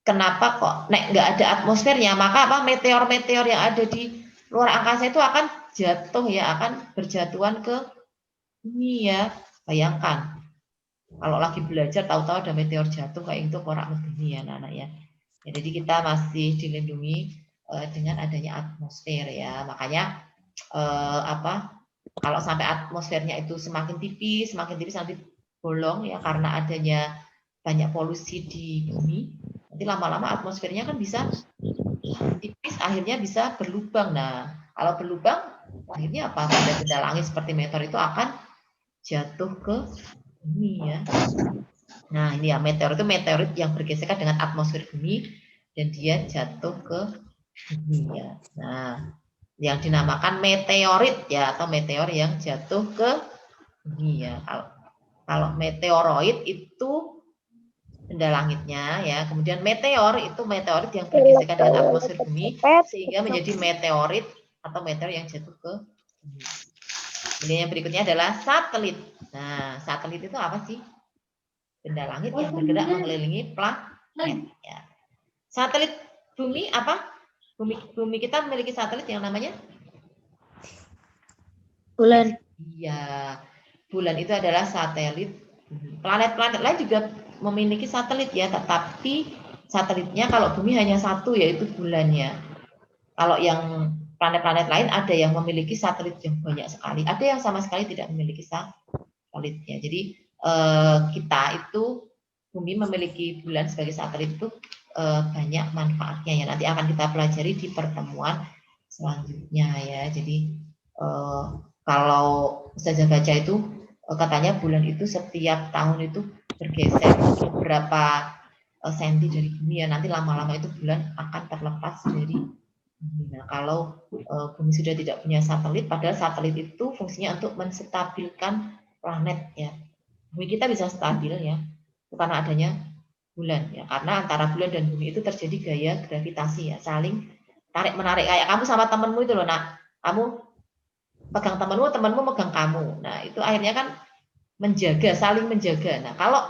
kenapa kok nek nggak ada atmosfernya, maka meteor-meteor yang ada di luar angkasa itu akan jatuh ya, akan berjatuhan ke bumi ya. Bayangkan kalau lagi belajar tahu-tahu ada meteor jatuh kayak itu, korak bumi ya anak-anak ya. Jadi kita masih dilindungi dengan adanya atmosfer ya. Makanya Kalau sampai atmosfernya itu semakin tipis nanti bolong ya karena adanya banyak polusi di bumi. Nanti lama-lama atmosfernya kan bisa tipis, akhirnya bisa berlubang. Nah, kalau berlubang, akhirnya apa? Benda-benda langit seperti meteor itu akan jatuh ke bumi ya. Nah, ini ya meteor itu meteorit yang bergesekan dengan atmosfer bumi dan dia jatuh ke bumi ya. Nah, yang dinamakan meteorit ya atau meteor yang jatuh ke bumi ya. Kalau meteoroid itu benda langitnya ya. Kemudian meteor itu meteorit yang bergesekan dengan atmosfer bumi sehingga menjadi meteorit atau meteor yang jatuh ke bumi. Kemudian yang berikutnya adalah satelit. Nah, satelit itu apa sih? Benda langit yang bergerak mengelilingi planet ya. Satelit bumi apa? Bumi kita memiliki satelit yang namanya
Bulan.
iya. Bulan itu adalah satelit. Planet-planet lain juga memiliki satelit ya, tetapi satelitnya kalau bumi hanya satu yaitu bulannya. Kalau yang planet-planet lain ada yang memiliki satelit yang banyak sekali, ada yang sama sekali tidak memiliki satelitnya. Jadi kita itu bumi memiliki bulan sebagai satelit itu banyak manfaatnya ya. Nanti akan kita pelajari di pertemuan selanjutnya ya. Jadi kalau Ustazah baca itu katanya bulan itu setiap tahun itu bergeser beberapa senti dari bumi ya. Nanti lama-lama itu bulan akan terlepas dari bumi. Nah, kalau bumi sudah tidak punya satelit, padahal satelit itu fungsinya untuk menstabilkan planet ya. Bumi kita bisa stabil ya, karena adanya bulan ya. Karena antara bulan dan bumi itu terjadi gaya gravitasi ya, saling tarik menarik kayak kamu sama temenmu itu loh, nak. Kamu pegang temenmu megang kamu. Nah, itu akhirnya kan menjaga, saling menjaga. Nah, kalau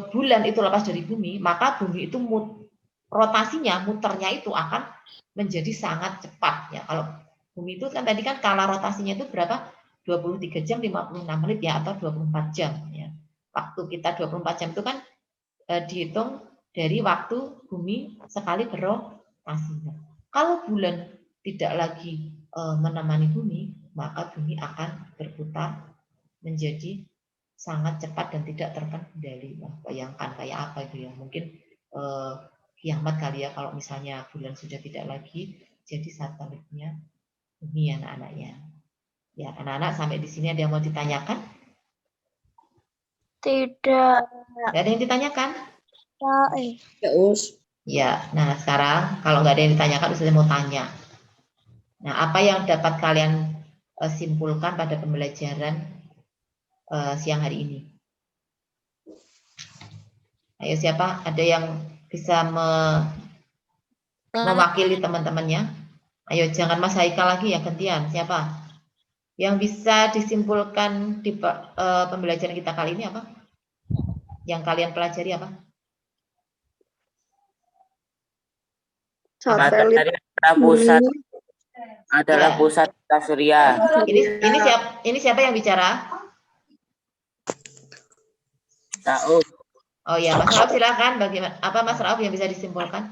bulan itu lepas dari bumi, maka bumi itu rotasinya, muternya itu akan menjadi sangat cepat ya. Kalau bumi itu kan tadi kan skala rotasinya itu berapa? 23 jam 56 menit ya atau 24 jam ya. Waktu kita 24 jam itu kan dihitung dari waktu bumi sekali berotasi. Kalau bulan tidak lagi menemani bumi, maka bumi akan berputar menjadi sangat cepat dan tidak terkendali. Nah, bayangkan kayak apa itu ya? Mungkin kiamat kali ya kalau misalnya bulan sudah tidak lagi jadi satelitnya bumi anak-anaknya. Ya, anak-anak sampai di sini ada yang mau ditanyakan?
Tidak.
Tidak ada yang ditanyakan?
Ya, Us.
Ya, nah sekarang kalau nggak ada yang ditanyakan, saya mau tanya. Nah, apa yang dapat kalian simpulkan pada pembelajaran siang hari ini? Ayo siapa? Ada yang bisa mewakili teman-temannya? Ayo jangan Mas Haikal lagi ya, gantian. Siapa? Yang bisa disimpulkan di pembelajaran kita kali ini apa? Yang kalian pelajari apa?
Satelit adalah pusat tata surya.
Ini siapa yang bicara?
Tahu.
Oh ya, Mas Rauf silakan. Bagaimana? Apa Mas Rauf yang bisa disimpulkan?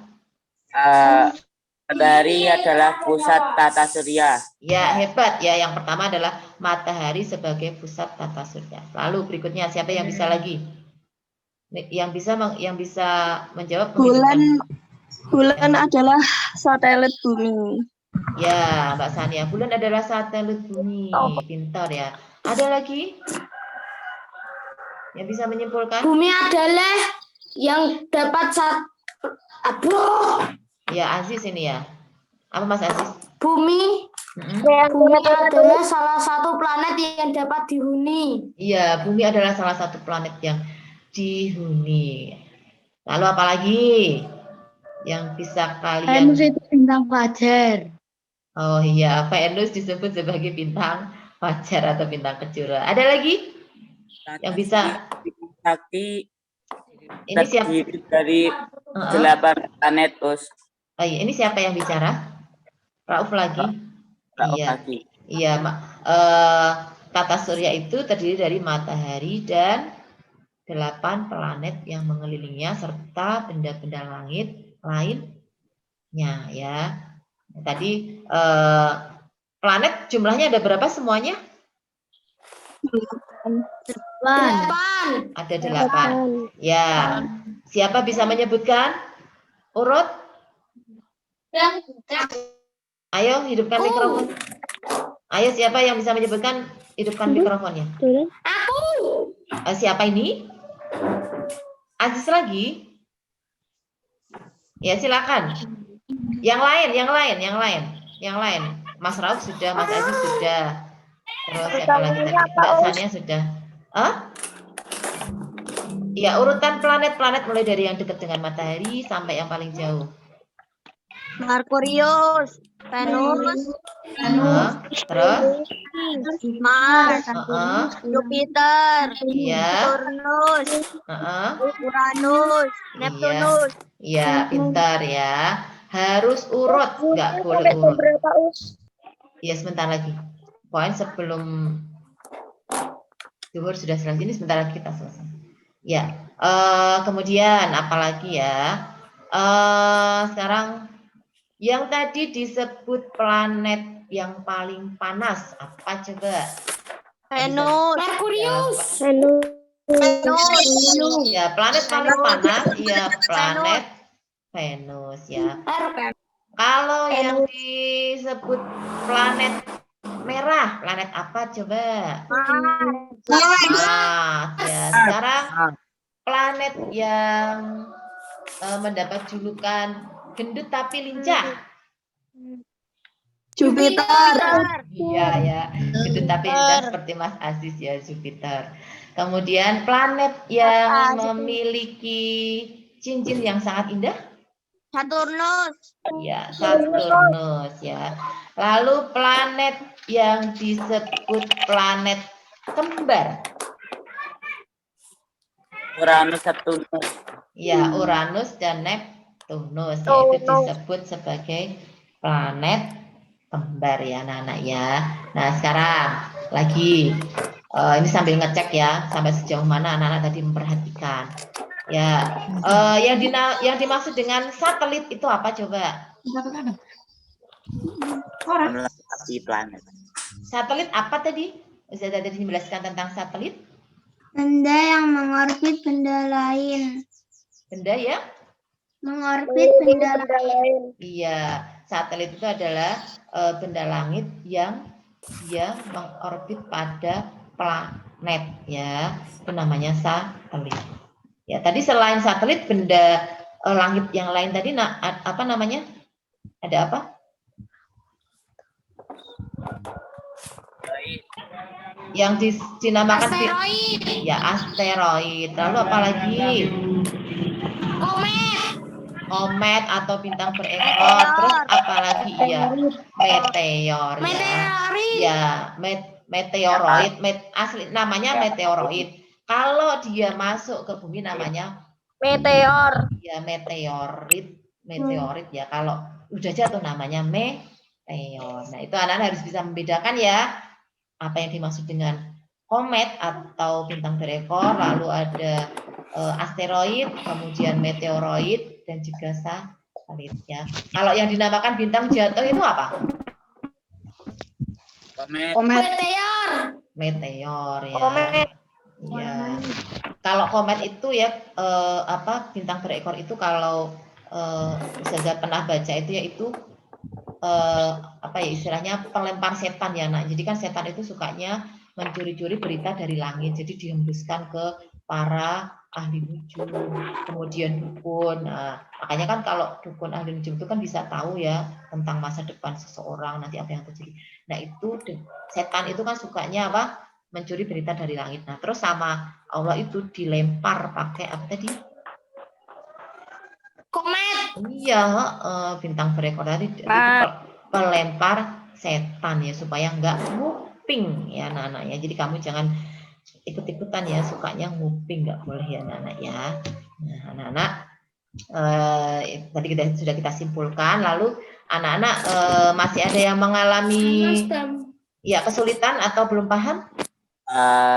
Matahari adalah pusat tata surya.
Ya, hebat ya. Yang pertama adalah matahari sebagai pusat tata surya. Lalu berikutnya siapa yang bisa lagi? Yang bisa menjawab?
Bulan adalah satelit bumi.
Ya, Mbak Sania, bulan adalah satelit bumi. Pintar ya. Ada lagi yang bisa menyimpulkan?
Bumi adalah yang dapat
Ya, Aziz ini ya. Apa Mas Aziz?
Bumi adalah salah satu planet yang dapat dihuni.
Iya, bumi adalah salah satu planet yang dihuni. Lalu apa lagi yang bisa kalian?
Venus itu bintang fajar.
Oh iya, Venus disebut sebagai bintang fajar atau bintang kejora. Ada lagi yang bisa?
Sakti
Ini siapa?
Dari 8 planet, Us.
Oh iya, ini siapa yang bicara? Rauf lagi. Iya, tata surya itu terdiri dari matahari dan 8 planet yang mengelilinginya serta benda-benda langit lainnya ya. Tadi Planet jumlahnya ada berapa semuanya? Ada 8. Ya. Siapa bisa menyebutkan urut? Ayo hidupkan mikrofon. Ayo siapa yang bisa menyebutkan, hidupkan mikrofonnya. Siapa ini? Aziz lagi? Ya silakan. Yang lain. Mas Rauf sudah, Mas Aziz sudah. Terus siapa lagi tadi? Mbak Sania sudah. Ya, urutan planet-planet mulai dari yang dekat dengan matahari sampai yang paling jauh.
Merkurius, Venus,
Terus?
Mars, Jupiter,
Iya.
Saturnus, Uranus, Neptunus.
Iya, pintar ya. Harus urut, nggak boleh urut. Ya, sebentar lagi. Poin sebelum zuhur sudah selesai. Ini sebentar lagi kita selesai. Ya, kemudian apalagi ya? Sekarang yang tadi disebut planet yang paling panas apa coba?
Venus,
Venus.
Ya, planet paling panas, ya planet Venus ya. Kalau yang disebut planet merah, planet apa coba? Ya, sekarang planet yang mendapat julukan gendut tapi lincah.
Jupiter,
Iya ya, gendut tapi lincah seperti Mas Aziz ya, Jupiter. Kemudian planet yang memiliki cincin yang sangat indah.
Saturnus,
Ya, Saturnus ya. Lalu planet yang disebut planet kembar.
Uranus, Neptunus.
Ya, Uranus dan Neptunus yaitu disebut sebagai planet kembar ya anak-anak ya. Nah, sekarang lagi ini sambil ngecek ya sampai sejauh mana anak-anak tadi memperhatikan. Ya, yang dimaksud dengan satelit itu apa coba?
Melengkapi planet.
Satelit apa tadi? Bisa tadi dijelaskan tentang satelit?
Benda yang mengorbit benda lain.
Benda ya?
Mengorbit benda lain.
Iya, satelit itu adalah benda langit yang dia mengorbit pada planet ya. Itu namanya satelit. Ya, tadi selain satelit benda langit yang lain tadi apa namanya? Ada apa? Yang dinamakan asteroid. Ya, asteroid. Lalu apa lagi? Komet atau bintang berekor. Terus apa lagi? Ya, meteor. Ya, meteoroid. Asli namanya meteoroid. Kalau dia masuk ke bumi namanya
meteor.
Ya, meteorit ya. Kalau udah jatuh namanya meteor. Nah, itu anak-anak harus bisa membedakan ya apa yang dimaksud dengan komet atau bintang berekor, lalu ada asteroid, kemudian meteoroid dan juga satelit ya. Kalau yang dinamakan bintang jatuh itu apa? Meteor ya. Ya. Kalau komet itu ya bintang berekor itu kalau saya pernah baca itu yaitu istilahnya pelempar setan ya nak. Jadi kan setan itu sukanya mencuri-curi berita dari langit. Jadi dihembuskan ke para ahli nujum, kemudian dukun. Nah, makanya kan kalau dukun ahli nujum itu kan bisa tahu ya tentang masa depan seseorang, nanti apa yang terjadi. Nah, itu setan itu kan sukanya apa? Mencuri berita dari langit. Nah, terus sama Allah itu dilempar pakai apa tadi?
Komet.
Iya, bintang berekor tadi itu pelempar setan ya supaya nggak nguping ya anak-anak ya. Jadi kamu jangan ikut-ikutan ya, sukanya nguping nggak boleh ya anak-anak ya. Nah, anak-anak tadi sudah kita simpulkan. Lalu anak-anak masih ada yang mengalami ya kesulitan atau belum paham?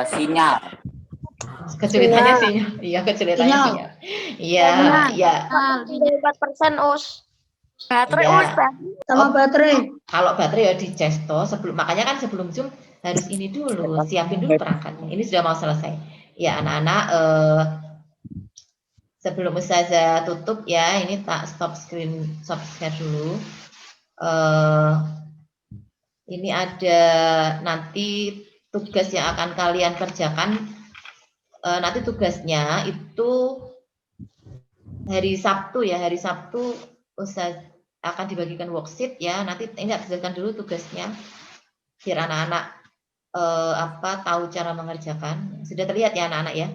Sinyal.
Kesulitannya sinyal. Iya, kesulitannya sinyal. Iya, iya.
4% us. Baterai
Ya.
Ustaz.
Sama baterai.
Kalau baterai ya di cesto sebelum, makanya kan sebelum Zoom harus ini dulu, siapin dulu perangkatnya. Ini sudah mau selesai. Ya anak-anak, sebelum Ustazah tutup ya, ini tak stop share dulu. Ini ada nanti tugas yang akan kalian kerjakan. Nanti tugasnya itu hari Sabtu ya, hari Sabtu Ustaz akan dibagikan worksheet ya. Nanti ini dijelaskan dulu tugasnya biar anak-anak tahu cara mengerjakan. Sudah terlihat ya anak-anak ya?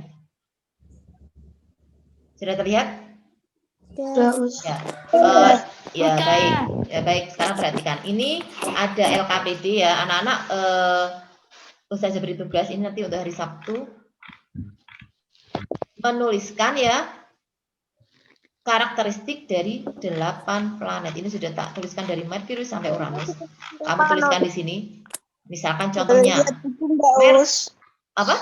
Sudah terlihat? Ya. Ya baik. Sekarang perhatikan. Ini ada LKPD ya, anak-anak. Ustazah beri tugas ini nanti untuk hari Sabtu menuliskan ya karakteristik dari 8 planet. Ini sudah tak tuliskan dari Merkurius sampai Uranus. Kamu tuliskan di sini. Misalkan contohnya. Apa?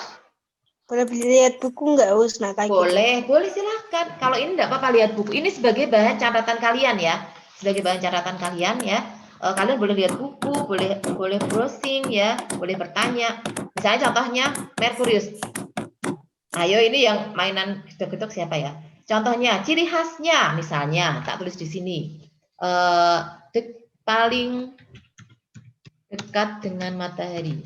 Boleh lihat buku nggak, Us? Nah,
Boleh silakan. Kalau ini enggak apa-apa lihat buku. Ini sebagai bahan catatan kalian ya. Sebagai bahan catatan kalian ya. Kalian boleh lihat buku, boleh browsing ya, boleh bertanya. Misalnya contohnya Merkurius. Ayo ini yang mainan gedok-gedok siapa ya? Contohnya ciri khasnya misalnya tak tulis di sini. Paling dekat dengan matahari.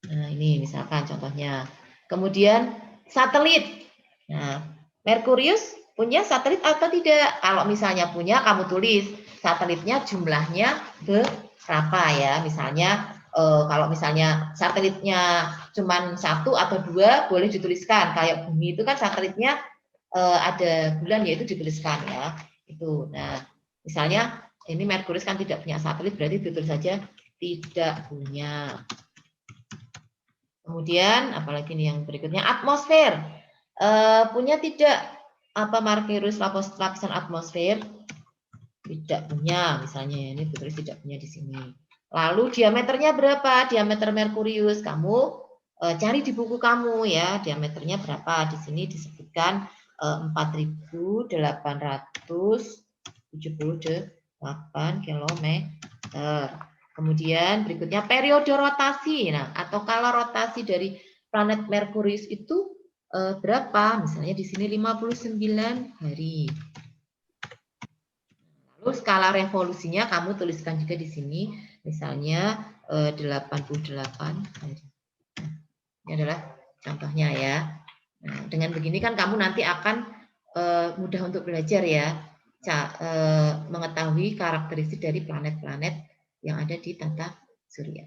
Nah, ini misalkan contohnya. Kemudian satelit. Nah, Merkurius punya satelit atau tidak? Kalau misalnya punya, kamu tulis satelitnya jumlahnya berapa ya. Misalnya kalau misalnya satelitnya cuma 1 atau 2, boleh dituliskan. Kayak bumi itu kan satelitnya ada bulan, yaitu dituliskan ya. Itu. Nah, misalnya ini Merkurius kan tidak punya satelit, berarti ditulis saja tidak punya. Kemudian apalagi nih yang berikutnya, atmosfer. Punya tidak Merkurius lapisan atmosfer? Tidak punya, misalnya ini ditulis tidak punya di sini. Lalu diameternya berapa? Diameter Merkurius kamu cari di buku kamu ya, diameternya berapa? Di sini disebutkan 4.878 km. Kemudian berikutnya periode rotasi. Nah, atau kala rotasi dari planet Merkurius itu berapa? Misalnya di sini 59 hari. Lalu skala revolusinya kamu tuliskan juga di sini, misalnya 88 hari. Ini adalah contohnya ya. Nah, dengan begini kan kamu nanti akan mudah untuk belajar ya, mengetahui karakteristik dari planet-planet yang ada di tata surya.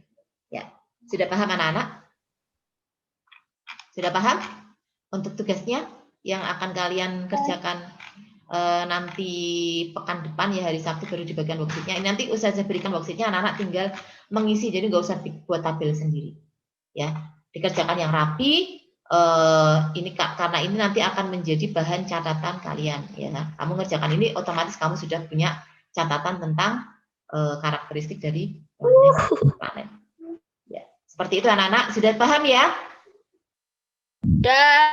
Ya, sudah paham anak-anak? Sudah paham untuk tugasnya yang akan kalian kerjakan nanti pekan depan ya, hari Sabtu baru dibagikan worksheetnya. Ini nanti Ustazah berikan worksheetnya, anak-anak tinggal mengisi, jadi nggak usah buat tabel sendiri. Ya, dikerjakan yang rapi. Ini karena ini nanti akan menjadi bahan catatan kalian. Ya, kamu ngerjakan ini otomatis kamu sudah punya catatan tentang karakteristik dari planet. Ya, seperti itu anak-anak, sudah paham ya?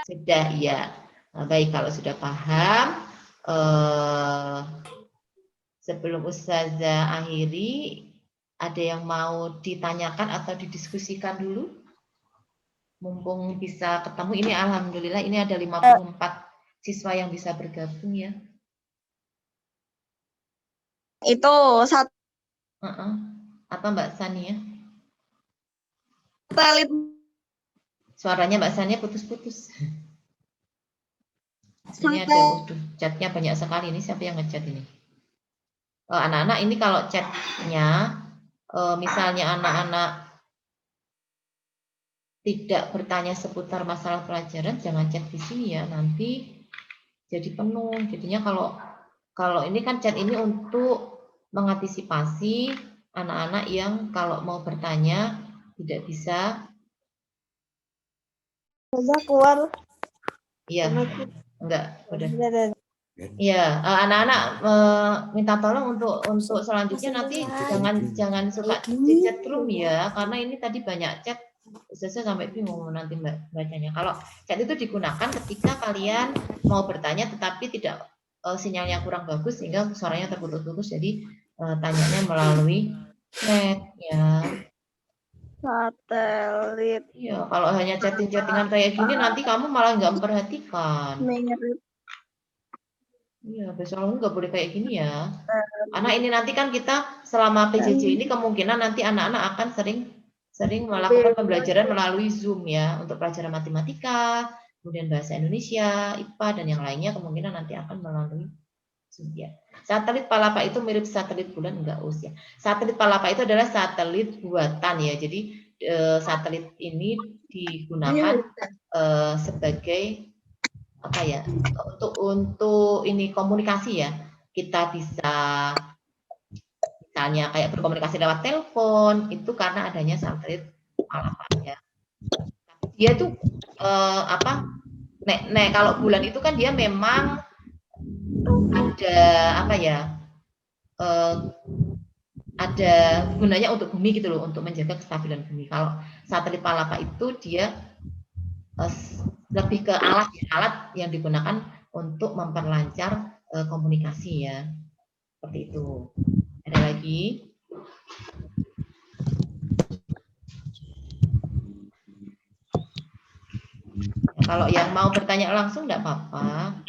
Sudah ya. Nah, baik, kalau sudah paham, sebelum Ustazah akhiri, ada yang mau ditanyakan atau didiskusikan dulu? Mumpung bisa ketemu, ini alhamdulillah ini ada 54 siswa yang bisa bergabung ya.
Itu satu
Atau Mbak Sania?
satelit.
Suaranya Mbak Sania putus-putus. Ini ada, chatnya banyak sekali. Ini siapa yang ngechat ini? Anak-anak ini kalau chatnya, misalnya anak-anak tidak bertanya seputar masalah pelajaran, jangan chat di sini ya. Nanti jadi penuh. Jadinya kalau ini kan chat ini untuk mengantisipasi anak-anak yang kalau mau bertanya tidak bisa.
Keluar.
Iya, enggak, udah. Iya, anak-anak minta tolong untuk selanjutnya nanti jangan suka di chat room ya, karena ini tadi banyak chat, saya sampai bingung nanti bacanya. Kalau chat itu digunakan ketika kalian mau bertanya tetapi tidak sinyalnya kurang bagus sehingga suaranya terputus-putus. Jadi tanyanya melalui chat ya.
Satelit
Iya, kalau hanya chatting-chattingan kayak gini nanti kamu malah nggak memperhatikan.
mirip
Iya, besok kamu nggak boleh kayak gini ya. Karena ini nanti kan kita selama PJJ ini kemungkinan nanti anak-anak akan sering melakukan pembelajaran melalui Zoom ya untuk pelajaran matematika, kemudian bahasa Indonesia, IPA dan yang lainnya kemungkinan nanti akan melalui Zoom ya. Satelit Palapa itu mirip satelit bulan enggak us ya. Satelit Palapa itu adalah satelit buatan ya. Jadi satelit ini digunakan sebagai apa ya, untuk ini komunikasi ya. Kita bisa misalnya kayak berkomunikasi lewat telepon itu karena adanya satelit Palapa ya. Dia tuh kalau bulan itu kan dia memang ada apa ya, ada gunanya untuk bumi gitu loh, untuk menjaga kestabilan bumi. Kalau satelit Palapa itu dia lebih ke alat yang digunakan untuk memperlancar komunikasi ya, seperti itu. Ada lagi? Nah, kalau yang mau bertanya langsung enggak apa-apa.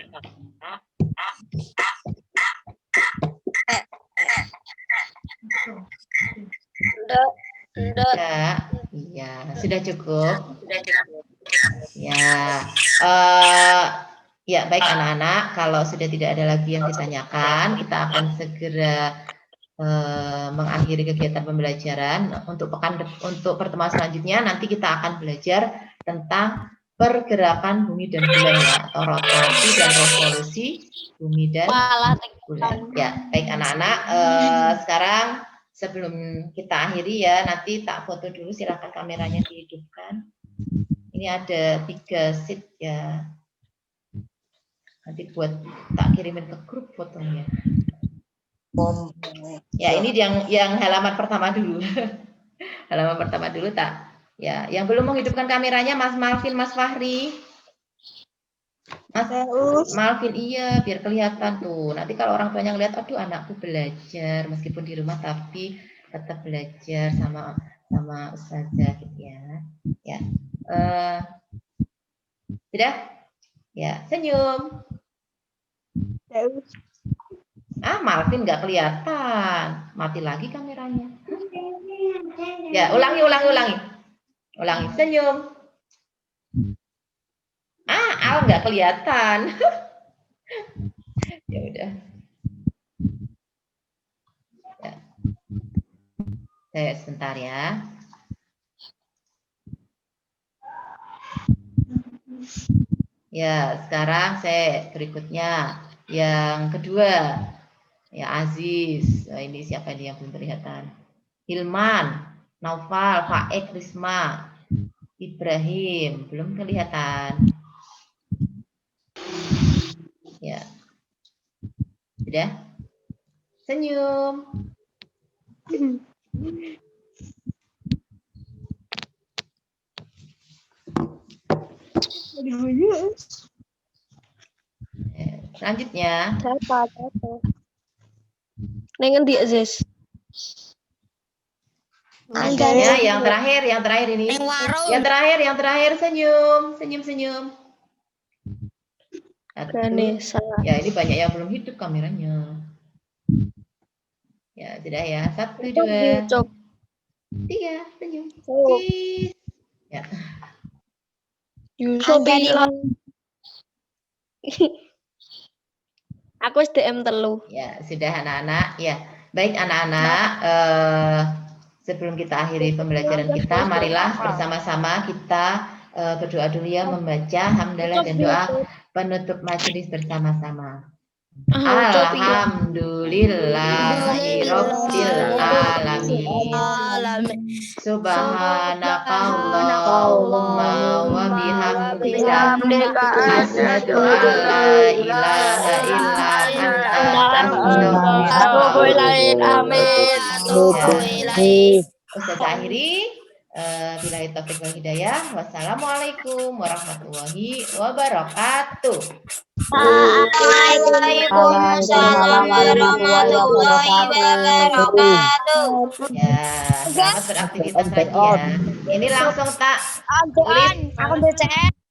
Enggak. Iya, sudah cukup. Ya, ya baik anak-anak, kalau sudah tidak ada lagi yang ditanyakan, kita akan segera mengakhiri kegiatan pembelajaran. Untuk pertemuan selanjutnya nanti kita akan belajar tentang pergerakan bumi dan bulan ya, atau rotasi dan revolusi bumi dan bulan. Ya, baik anak-anak, sekarang sebelum kita akhiri ya, nanti tak foto dulu, silahkan kameranya dihidupkan. Ini ada 3 sheet ya. Nanti buat tak kirimin ke grup fotonya. Ya, ini yang halaman pertama dulu. Halaman pertama dulu tak. Ya, yang belum menghidupkan kameranya Mas Malvin, Mas Fahri. Mas Malvin, iya, biar kelihatan tuh. Nanti kalau orang tuanya ngeliat, aduh anakku belajar meskipun di rumah tapi tetap belajar sama ustazah gitu ya. Ya. Sudah? Ya, senyum. Malvin nggak kelihatan. Mati lagi kameranya. Ya, ulangi. Senyum. Al nggak kelihatan. Ya udah. Ya. Sebentar ya. Ya, sekarang berikutnya yang kedua. Ya, Aziz. Nah, ini siapa ini yang belum kelihatan? Hilman, Naufal, Faik, Risma, Ibrahim, belum kelihatan. Ya. Sudah? Senyum. Selanjutnya.
Nengen di Aziz.
Selanjutnya yang terakhir ini. Yang terakhir senyum. Ya, ini banyak yang belum hidup kameranya. Ya, sudah ya. 1, 2, 3, senyum. Cheese. Ya.
Aku SDM telu.
Ya, sudah anak-anak. Ya, baik anak-anak. Sebelum kita akhiri pembelajaran kita, marilah bersama-sama kita berdoa dulu ya, membaca hamdalah dan doa penutup majelis bersama-sama. Alhamdulillahirabbil alamin. Subhanakallahumma wa bihamdika asyhadu an la ilaha illa anta astaghfiruka wa atubu ilaik. Ustaz akhiri. Billahi taufiq wal hidayah. Wassalamualaikum warahmatullahi wabarakatuh.
Waalaikumsalam warahmatullahi wabarakatuh.
Ya, selamat beraktivitas lagi ya. Ini langsung tak
Aku BCS.